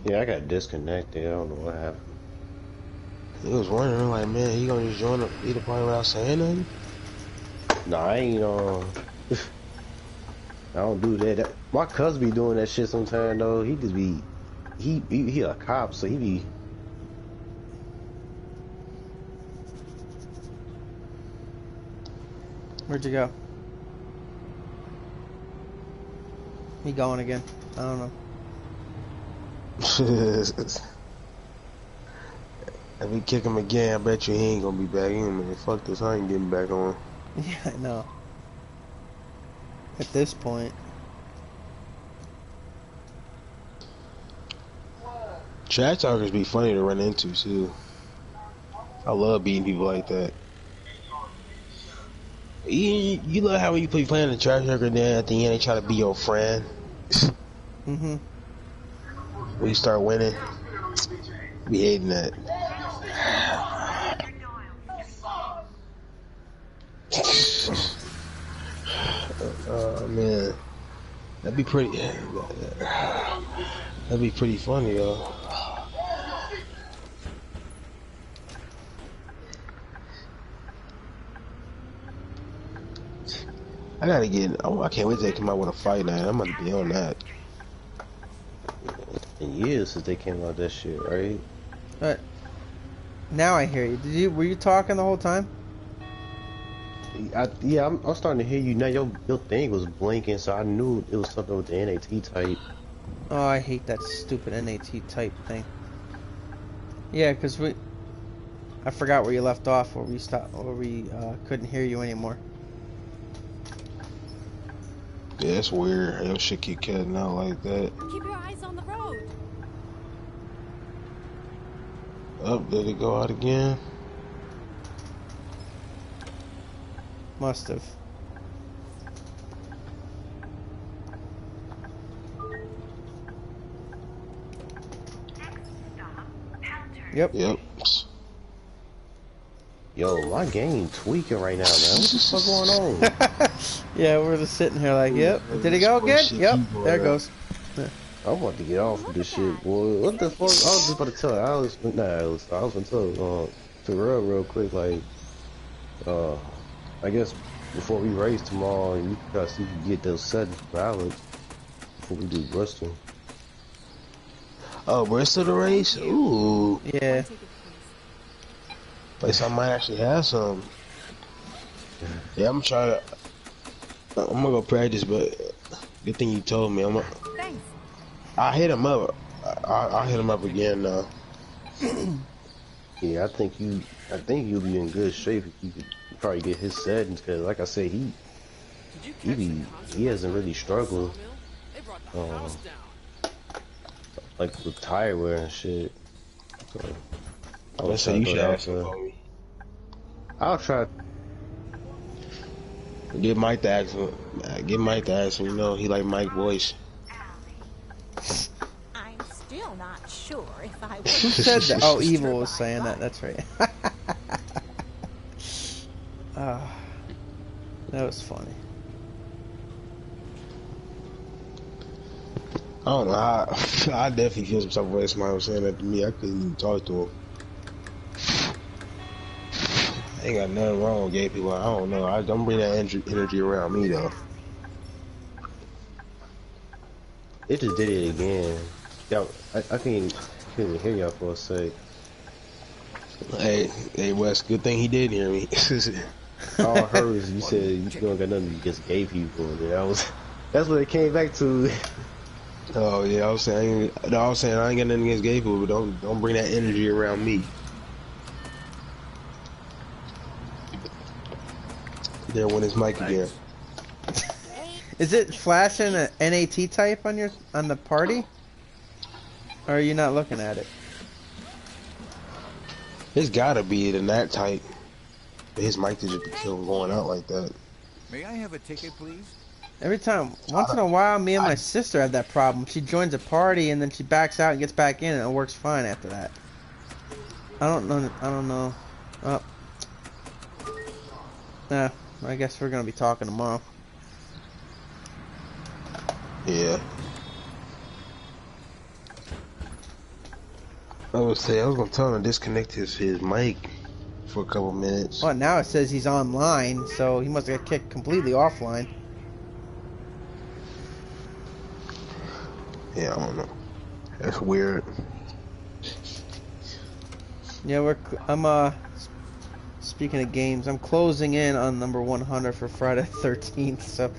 Speaker 2: Yeah, I got disconnected. I don't know what happened.
Speaker 1: He was wondering, like, man, he gonna just join the party without saying nothing?
Speaker 2: Nah, I ain't, I don't do that. My cousin be doing that shit sometimes, though. He just be, he a cop, so he be.
Speaker 3: Where'd you go? He going again. I don't know.
Speaker 1: If we kick him again, I bet you he ain't gonna be back in, man. Fuck this, I ain't getting back on.
Speaker 3: Yeah, I know. At this point.
Speaker 1: Trash talkers be funny to run into, too. I love beating people like that. You love how when you play playing the trash talker, and then at the end they try to be your friend.
Speaker 3: Mm-hmm.
Speaker 1: When you start winning, be hating that. Man, that'd be pretty. That'd be pretty funny though. I gotta get. I can't wait till they come out with a fight night. I'm gonna be on that.
Speaker 2: In years since they came out with that shit, right?
Speaker 3: Now I hear you. Were you talking the whole time?
Speaker 2: Yeah, I'm starting to hear you now. Your thing was blinking, so I knew it was something with the NAT type.
Speaker 3: Oh, I hate that stupid NAT type thing. Yeah, cause I forgot where you left off, where we stopped, or we couldn't hear you anymore.
Speaker 1: Yeah, it's weird. Your shit keep cutting out like that.
Speaker 9: Keep your eyes on the road.
Speaker 1: Did it go out again?
Speaker 3: Must have. Yep.
Speaker 2: Yo, my game tweaking right now, man. What the fuck going on?
Speaker 3: Yeah, we're just sitting here like, yep. Did it go again? Yep. There it goes.
Speaker 2: I'm about to get off of this shit, boy. What the fuck? I was just about to tell. I was gonna tell Terrell real quick, like, I guess before we race tomorrow, you gotta see if you get those settings valid before we do Bristol.
Speaker 1: Oh, Bristol the race? Ooh.
Speaker 3: Yeah.
Speaker 1: Place I might actually have some. Yeah, I'm gonna go practice, but good thing you told me.
Speaker 9: Thanks.
Speaker 1: I hit him up. I'll hit him up again now.
Speaker 2: Yeah, I think you'll be in good shape if you could probably get his settings, because like I said, he hasn't really struggled like with tire wear and shit. So,
Speaker 1: Let's say you should have some.
Speaker 2: I'll try.
Speaker 1: Get Mike to ask him. Get Mike to ask him. You know, he like Mike's voice.
Speaker 9: I'm still not sure if I
Speaker 3: Who
Speaker 9: would.
Speaker 3: said that? Oh, Evil was saying that. That's right. That was funny.
Speaker 1: I don't know. I definitely feel some type of way. Somebody was saying that to me. I couldn't even talk to him. Ain't got nothing wrong with gay people. I don't know. I don't bring that energy around me though.
Speaker 2: It just did it again. Yo, I couldn't hear y'all for a sec.
Speaker 1: Hey, Wes. Good thing he did hear me.
Speaker 2: All I heard was you said you don't got nothing against gay people. And that's what it came back to.
Speaker 1: Oh yeah, I was saying I ain't got nothing against gay people, but don't bring that energy around me. There went his mic again.
Speaker 3: Is it flashing a NAT type on the party? Or are you not looking at it?
Speaker 1: It's gotta be the NAT type. His mic to just be going out like that.
Speaker 8: May I have a ticket, please?
Speaker 3: Every time, once in a while, me and my sister have that problem. She joins a party and then she backs out and gets back in, and it works fine after that. I don't know. Oh. Nah, I guess we're gonna be talking tomorrow.
Speaker 1: Yeah. I was gonna tell him to disconnect his mic for a couple minutes.
Speaker 3: Well, now it says he's online, so he must have got kicked completely offline.
Speaker 1: Yeah, I don't know. That's weird.
Speaker 3: Yeah, I'm speaking of games, I'm closing in on number 100 for Friday the 13th, so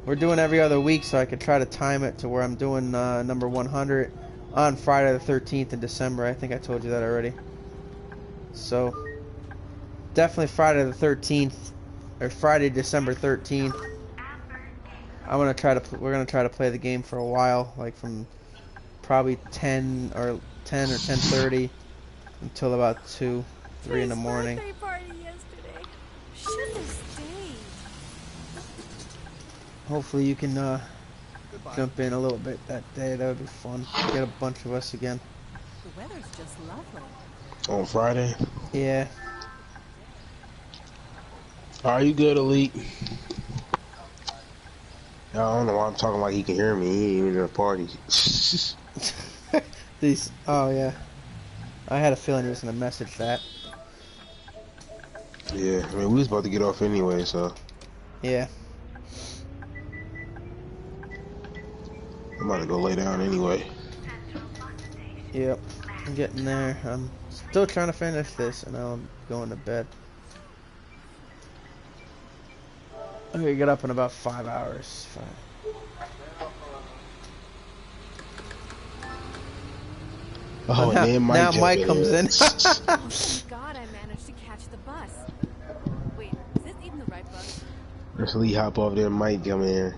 Speaker 3: we're doing every other week, so I could try to time it to where I'm doing number 100 on Friday the 13th in December. I think I told you that already. So definitely Friday the 13th, or Friday December 13th. We're gonna try to play the game for a while, like from probably 10 or 10:30 until about 2, 3 in the morning.
Speaker 9: Birthday party yesterday. Should have stayed.
Speaker 3: Hopefully you can jump in a little bit that day. That would be fun. Get a bunch of us again.
Speaker 9: The weather's just lovely.
Speaker 1: On Friday?
Speaker 3: Yeah.
Speaker 1: Are you good, Elite? I don't know why I'm talking like he can hear me. He ain't even at a party.
Speaker 3: These. Oh yeah. I had a feeling he was gonna message that.
Speaker 1: Yeah, I mean, we was about to get off anyway, so
Speaker 3: Yeah.
Speaker 1: I'm about to go lay down anyway.
Speaker 3: Yep. I'm getting there. I'm still trying to finish this, and now I'm going to bed. I'm gonna get up in about 5 hours.
Speaker 1: Oh, and then
Speaker 3: now Mike
Speaker 1: jumping
Speaker 3: comes in.
Speaker 9: Oh, thank God I managed to catch the bus. Wait, is this even the right bus?
Speaker 1: Let's Lee hop off there, Mike come in.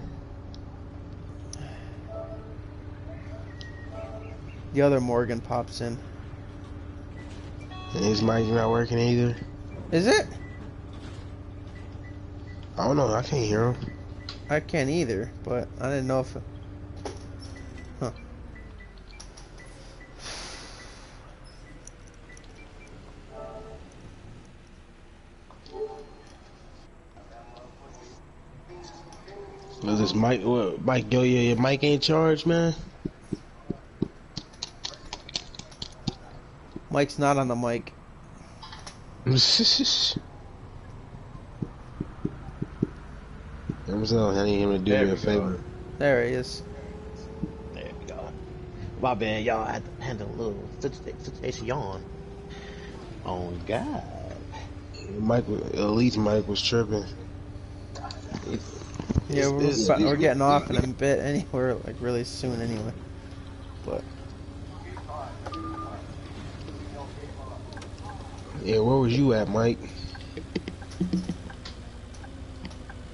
Speaker 3: The other Morgan pops in.
Speaker 1: And his mic's not working either.
Speaker 3: Is it?
Speaker 1: I don't know, I can't hear him.
Speaker 3: I can't either, but I didn't know if... Huh.
Speaker 1: Was this Mike? What, Mike, yo, your mic ain't charged, man?
Speaker 3: Mike's not on the mic.
Speaker 1: I'm saying, I need him to do me a favor.
Speaker 3: There he is.
Speaker 10: There we go. My bad, y'all. I had to handle a little situation. Oh, God.
Speaker 1: Mike, Elite's mic was tripping.
Speaker 3: Yeah, we're getting off in a bit anyway, like really soon anyway. But
Speaker 1: yeah, where was you at, Mike?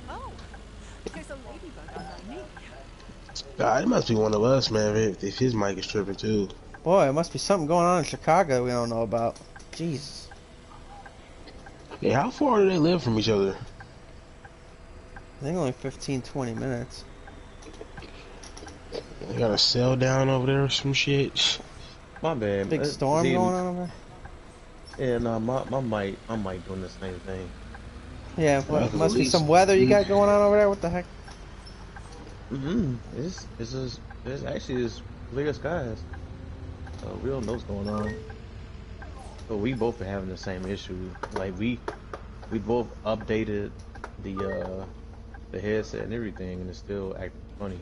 Speaker 9: Oh, there's a ladybug on my knee.
Speaker 1: God, it must be one of us, man. If his mic is tripping too.
Speaker 3: boy, it must be something going on in Chicago we don't know about. Jesus.
Speaker 1: Yeah, how far do they live from each other?
Speaker 3: I think only 15-20 minutes.
Speaker 1: They got a cell down over there or some shit.
Speaker 10: My bad.
Speaker 3: Big storm going on over there?
Speaker 10: Yeah, no, my mic doing the same thing.
Speaker 3: Yeah, what, must be some weather you got going on over there. What the heck?
Speaker 10: It's actually clear skies. We don't know what's going on. But we both are having the same issue. Like we both updated the headset and everything, and it's still acting funny.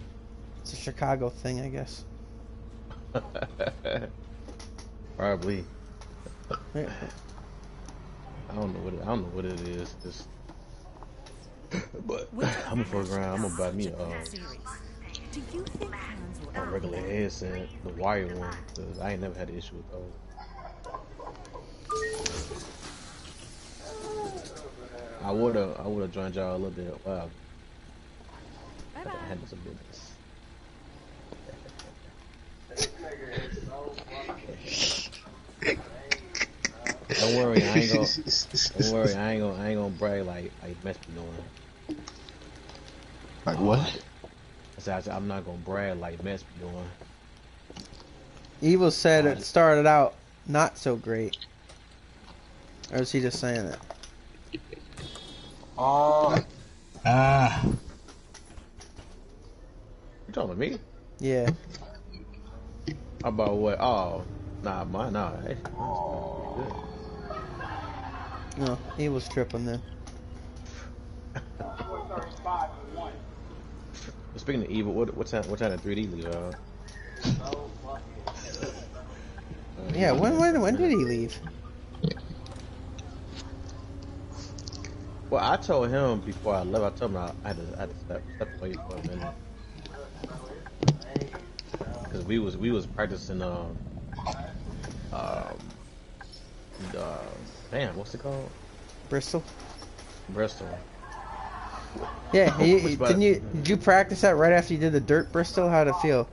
Speaker 3: It's a Chicago thing, I guess.
Speaker 10: Probably.
Speaker 3: Yeah.
Speaker 10: I don't know what it is. Just, but I'm gonna fuck around. I'm gonna buy me
Speaker 9: Do you think hands will
Speaker 10: a regular headset, the wire one, because I ain't never had an issue with those. I would've joined y'all a little bit. Wow. I handle some business. Don't worry, I ain't gonna brag like Mess be doing.
Speaker 1: Like what?
Speaker 10: I said I'm not gonna brag like Mess be doing.
Speaker 3: Evil said it started out not so great. Or is he just saying it?
Speaker 1: You
Speaker 10: talking to me?
Speaker 3: Yeah.
Speaker 10: About what? Oh, nah. Hey.
Speaker 3: No, he was tripping then.
Speaker 10: Speaking of evil, what time of 3D leave?
Speaker 3: Yeah, when did he leave?
Speaker 10: Well, I told him before I left. I told him I had to step away for a minute because we was practicing damn, what's it called?
Speaker 3: Bristol. Yeah, did you practice that right after you did the dirt Bristol? How'd it feel?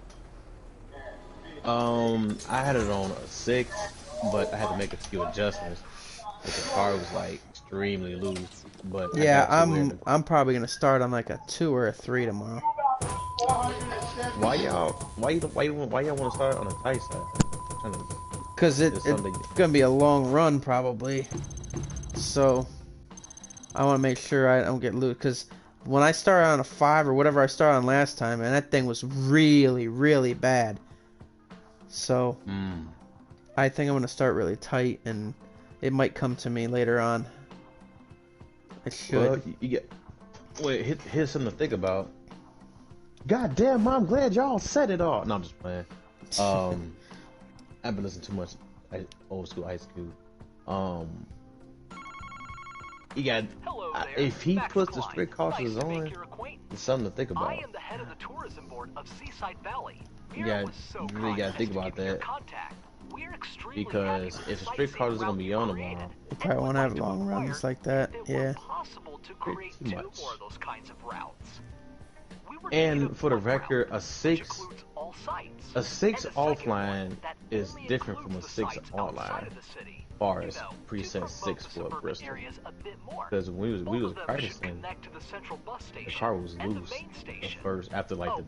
Speaker 10: I had it on a 6, but I had to make a few adjustments. Like the car was like extremely loose. But
Speaker 3: yeah, I'm probably gonna start on like a 2 or a 3 tomorrow.
Speaker 10: Why y'all want to start on a tight side?
Speaker 3: Because it's gonna be a long run probably. So I want to make sure I don't get loose. Because when I started on a 5 or whatever I started on last time, and that thing was really, really bad. So I think I'm gonna start really tight, and it might come to me later on. It should.
Speaker 10: Well, you get. Wait, here's something to think about. God damn, I'm glad y'all said it all. No, I'm just playing. I've been listening too much old school Ice Cube. You got. If he puts the strict cautions on, it's something to think about.
Speaker 11: I am the head of the tourism board of Seaside Valley.
Speaker 10: You really got to think about that. Because if the strict cautions are gonna be on tomorrow,
Speaker 3: you probably won't have long runs like that. Yeah.
Speaker 10: Too much. And for the record, a 6 offline is different from a 6 online. As far as preset 6 for Bristol, because when we was practicing, the car was loose at first. After like the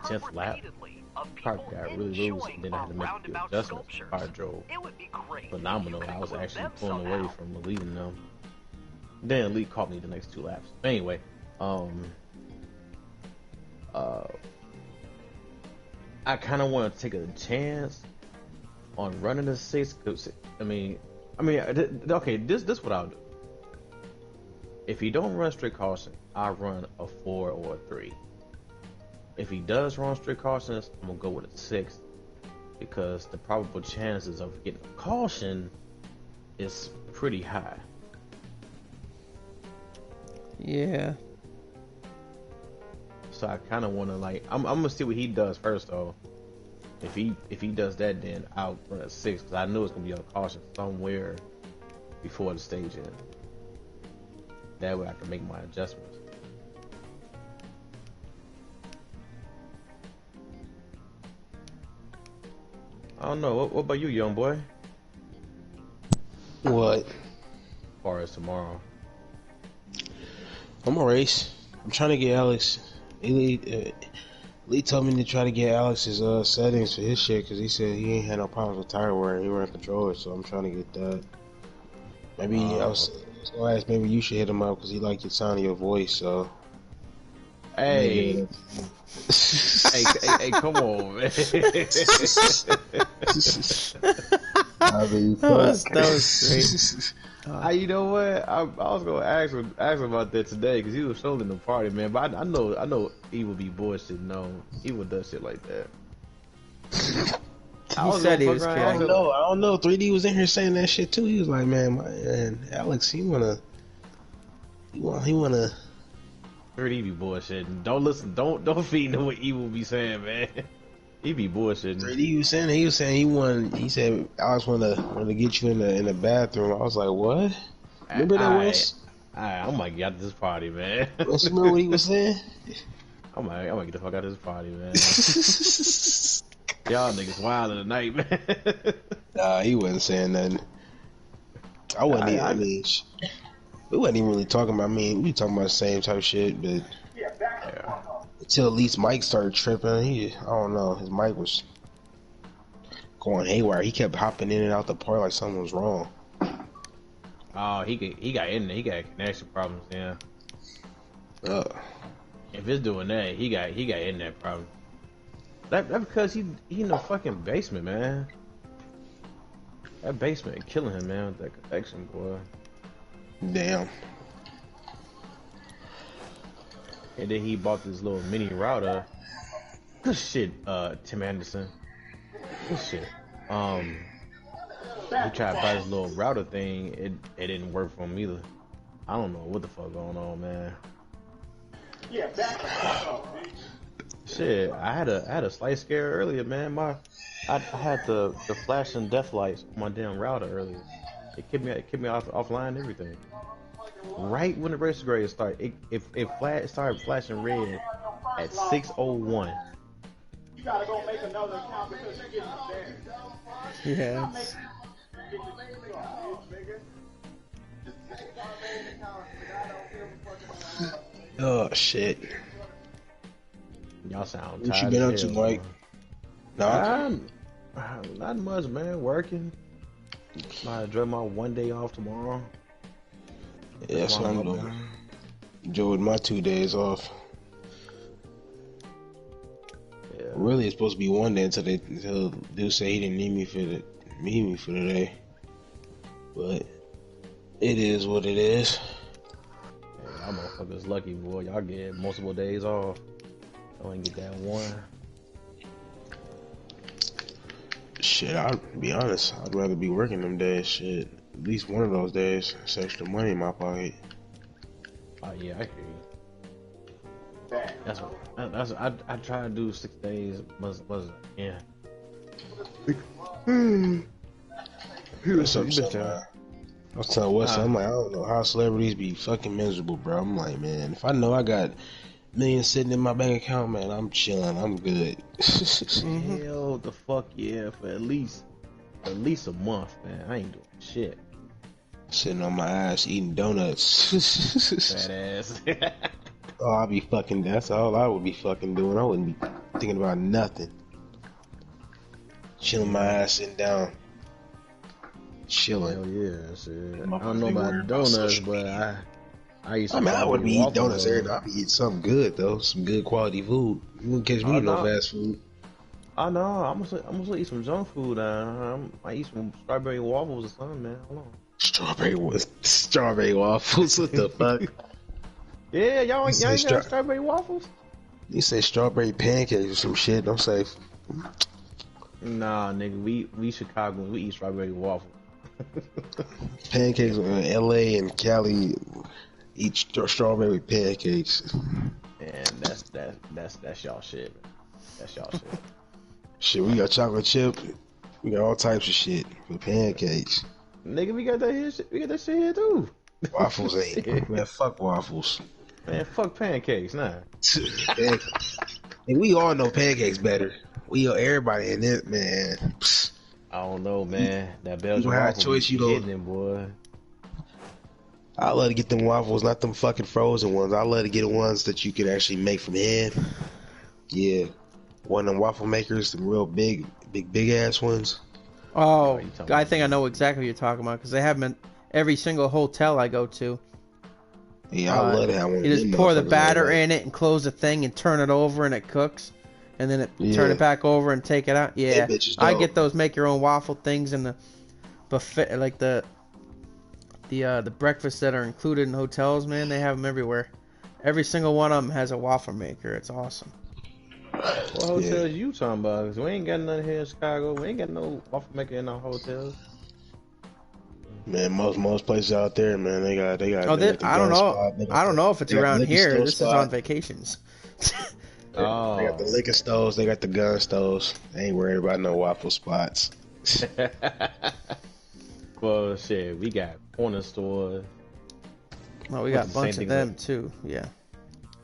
Speaker 10: 10th lap, the car got really loose, and then I had to make a few adjustments. The car drove phenomenal. I was actually pulling away from leading them. Then Elite caught me the next 2 laps. Anyway, I kind of want to take a chance on running a 6. Okay, this what I'll do. If he don't run strict caution, I'll run a 4 or a 3. If he does run strict cautions, I'm gonna go with a 6, because the probable chances of getting a caution is pretty high.
Speaker 3: Yeah.
Speaker 10: So I kind of want to I'm gonna see what he does first though. If he does that, then I'll run a 6, because I know it's gonna be a caution somewhere before the stage end. That way I can make my adjustments. I don't know. What about you, young boy?
Speaker 1: What?
Speaker 10: As far as tomorrow,
Speaker 1: I'm a race. I'm trying to get Alex. Lee told me to try to get Alex's settings for his shit, because he said he ain't had no problems with tire wear and he ran controller, so I'm trying to get that. Maybe I was gonna ask, maybe you should hit him up, because he liked the sound of your voice. So
Speaker 10: hey, hey, come on, man.
Speaker 3: That was great.
Speaker 10: You know what? I was gonna ask him about that today, because he was showing the party, man. But I know he would be bullshit. No, he would do shit like that.
Speaker 3: He said he was kidding.
Speaker 1: I don't know. 3D was in here saying that shit too. He was like, man, Alex, he wanna.
Speaker 10: 3D be bullshitting. Don't listen. Don't feed him what he will be saying, man. He be bullshitting.
Speaker 1: 3D was saying he said Alex wanted to get you in the bathroom. I was like, what? Remember that was?
Speaker 10: I'm like, get out of this party, man.
Speaker 1: Remember what he was saying?
Speaker 10: I'm like, get the fuck out of this party, man. Y'all niggas wild in the night, man.
Speaker 1: Nah, he wasn't saying nothing. I wasn't even. We wasn't even really talking about. We were talking about the same type of shit, but until at least Mike started tripping, I don't know. His mic was going haywire. He kept hopping in and out the part like something was wrong.
Speaker 10: Oh, he got in there. He got connection problems. Yeah. If it's doing that, he got internet problem. That because he in the fucking basement, man. That basement killing him, man, with that connection, boy.
Speaker 1: Damn.
Speaker 10: And then he bought this little mini router. Good shit, Tim Anderson. Good shit. He tried to buy this little router thing. It didn't work for him either. I don't know what the fuck going on, man. Yeah, shit, I had a slight scare earlier, man. I had the flashing death lights on my damn router earlier. It kept me offline and everything. Right when the race grade started, it started flashing red at 6:01. You gotta go make another account because you're getting there.
Speaker 3: Yeah.
Speaker 1: Oh shit.
Speaker 10: Y'all sound
Speaker 1: tired. What you been up to, Mike?
Speaker 10: Not much, man. Working. I enjoy my one day off tomorrow.
Speaker 1: Yeah, that's what I'm doing. enjoyed my 2 days off.
Speaker 10: Yeah.
Speaker 1: Really, it's supposed to be one day until dude say he didn't need me for the day. But it is what it is.
Speaker 10: Y'all motherfuckers lucky, boy. Y'all get multiple days off. I only get that one.
Speaker 1: Shit, I'll be honest. I'd rather be working them days. Shit, at least one of those days. It's extra money in my pocket.
Speaker 10: Oh yeah, I hear you. That's I try to do 6 days. Yeah.
Speaker 1: What's up, son? I was telling Wes, I'm like, I don't know how celebrities be fucking miserable, bro. I'm like, man, if I know I got millions sitting in my bank account, man, I'm chilling. I'm good.
Speaker 10: Hell the fuck yeah, for at least a month, man. I ain't doing shit.
Speaker 1: Sitting on my ass eating donuts.
Speaker 10: Fat ass.
Speaker 1: Oh, I'll be fucking. That's all I would be fucking doing. I wouldn't be thinking about nothing. Chilling my ass sitting down. Chilling.
Speaker 10: Hell yeah, shit. I don't know about donuts, but I used to.
Speaker 1: I would be eating donuts every day. I'd be eating something good though, some good quality food. You wouldn't catch me eating no fast food.
Speaker 10: Oh no, I'm gonna eat some junk food. I eat some strawberry waffles or something, man. Hold on.
Speaker 1: Strawberry waffles? What the fuck?
Speaker 10: Yeah, y'all ain't got strawberry waffles?
Speaker 1: You say strawberry pancakes or some shit? Don't say.
Speaker 10: Nah, nigga, we Chicagoans, we eat strawberry waffles.
Speaker 1: Pancakes in L.A. and Cali eat strawberry pancakes.
Speaker 10: And that's y'all shit. That's y'all shit.
Speaker 1: Shit, we got chocolate chip. We got all types of shit for pancakes.
Speaker 10: Nigga, we got that shit here too.
Speaker 1: Waffles ain't. Man, fuck waffles.
Speaker 10: Man, fuck pancakes, nah.
Speaker 1: And we all know pancakes better. Everybody in it, man. Psst.
Speaker 10: I don't know, man. That Belgian
Speaker 1: waffle choice, you
Speaker 10: hitting them, boy.
Speaker 1: I love to get them waffles, not them fucking frozen ones. I love to get the ones that you can actually make from hand. Yeah, one of them waffle makers, the real big ass ones.
Speaker 3: Oh, I think I know exactly what you're talking about because they have them in every single hotel I go to.
Speaker 1: Yeah, I love to have one.
Speaker 3: You just pour the batter in it and close the thing and turn it over and it cooks. And then turn it back over and take it out. Yeah, I get those make your own waffle things in the buffet, like the breakfasts that are included in hotels. Man, they have them everywhere. Every single one of them has a waffle maker. It's awesome.
Speaker 10: What hotels you talking about? 'Cause we ain't got none here in Chicago. We ain't got no waffle maker in our hotels.
Speaker 1: Man, most places out there, man, they got.
Speaker 3: Oh, I don't know. I don't know if it's around here. This is on vacations.
Speaker 1: Oh. They got the liquor stores, they got the gun stores. They ain't worried about no waffle spots.
Speaker 10: Well, shit, we got corner stores.
Speaker 3: Well, we got a bunch of them too. Yeah.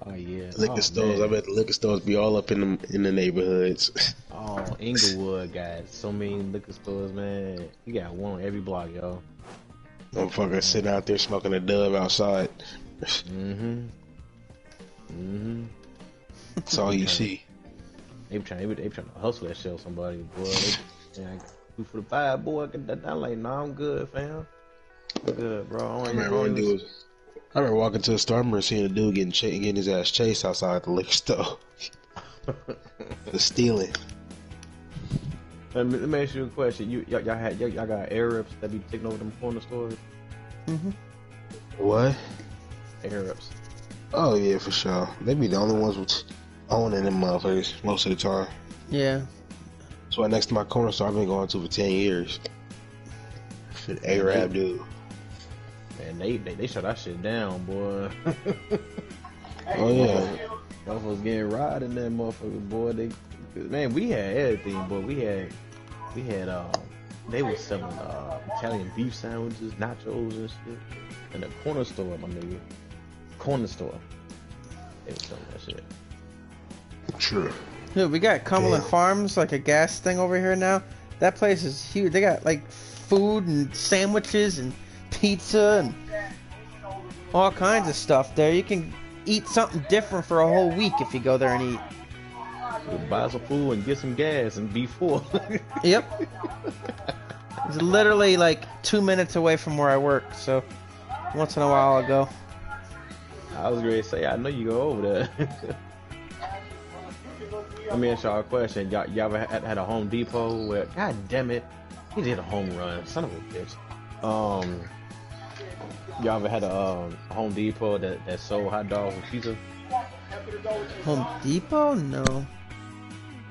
Speaker 10: Oh yeah.
Speaker 1: Liquor stores. Man. I bet the liquor stores be all up in the neighborhoods.
Speaker 10: Oh, Inglewood got so many liquor stores, man. You got one on every block, yo.
Speaker 1: Motherfucker sitting out there smoking a dub outside. That's all you see.
Speaker 10: They trying to hustle that shit on somebody, boy. They do for the five, boy. I'm like, nah, I'm good, fam. I'm good, bro. I
Speaker 1: remember walking to a store and seeing a dude getting his ass chased outside the liquor store. For stealing.
Speaker 10: Let me ask you a question. Y'all got Arabs that be taking over them corner stores?
Speaker 1: What?
Speaker 10: Arabs.
Speaker 1: Oh yeah, for sure. They be the only ones with owning them motherfuckers most of the time.
Speaker 3: Yeah.
Speaker 1: That's why next to my corner store I've been going to for 10 years. Shit, Arab dude.
Speaker 10: Man, they shut that shit down, boy.
Speaker 1: Oh yeah.
Speaker 10: Motherfuckers getting robbed in that motherfucker, boy. Man, we had everything, boy. We had they was selling Italian beef sandwiches, nachos and shit. In the corner store, my nigga. Corner store. They was selling that shit.
Speaker 1: True.
Speaker 3: Dude, we got Cumberland Farms, like a gas thing over here now. That place is huge. They got like food and sandwiches and pizza and all kinds of stuff there. You can eat something different for a whole week if you go there and eat.
Speaker 10: Buy some food and get some gas and be full.
Speaker 3: Yep. It's literally like 2 minutes away from where I work, so once in a while I'll go.
Speaker 10: I was ready to say, I know you go over there. Let me ask y'all a question. Y'all ever had a Home Depot where, god damn it, he did a home run, son of a bitch. Y'all ever had a Home Depot that sold hot dogs with pizza?
Speaker 3: Home Depot? No.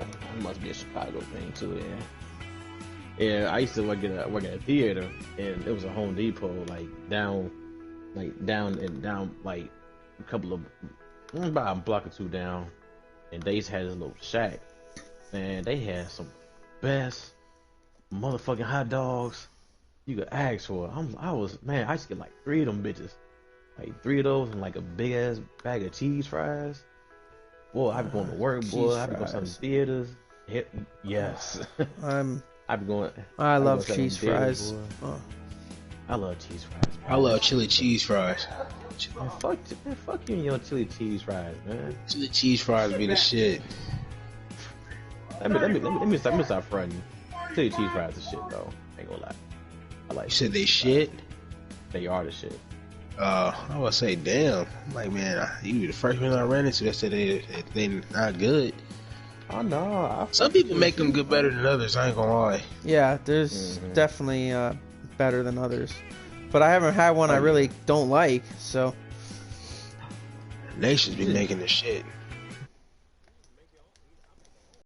Speaker 10: It must be a Chicago thing too, yeah. Yeah, I used to work at a theater, and it was a Home Depot down a couple of about a block or two down, and they had this little shack. Man, they had some best motherfucking hot dogs you could ask for. I used to get like 3 of them bitches, like 3 of those, and like a big ass bag of cheese fries. Boy, I be going to work, boy. I be going to some theaters. Yes. I
Speaker 3: love cheese fries.
Speaker 10: Oh. I love cheese fries.
Speaker 1: I love chili cheese fries.
Speaker 10: Man, fuck you and your chili cheese fries, man.
Speaker 1: Chili cheese fries be the shit.
Speaker 10: Let me stop fronting. Chili cheese fries is shit though. Ain't gonna lie. I like.
Speaker 1: You said they shit?
Speaker 10: They are the shit.
Speaker 1: I would say, damn. Like, man, you be the first one I ran into that said they not good.
Speaker 10: Oh no.
Speaker 1: Some people make them good better than others. I ain't gonna lie.
Speaker 3: Yeah, there's definitely better than others, but I haven't had one I really don't like. So
Speaker 1: Nations be making the shit.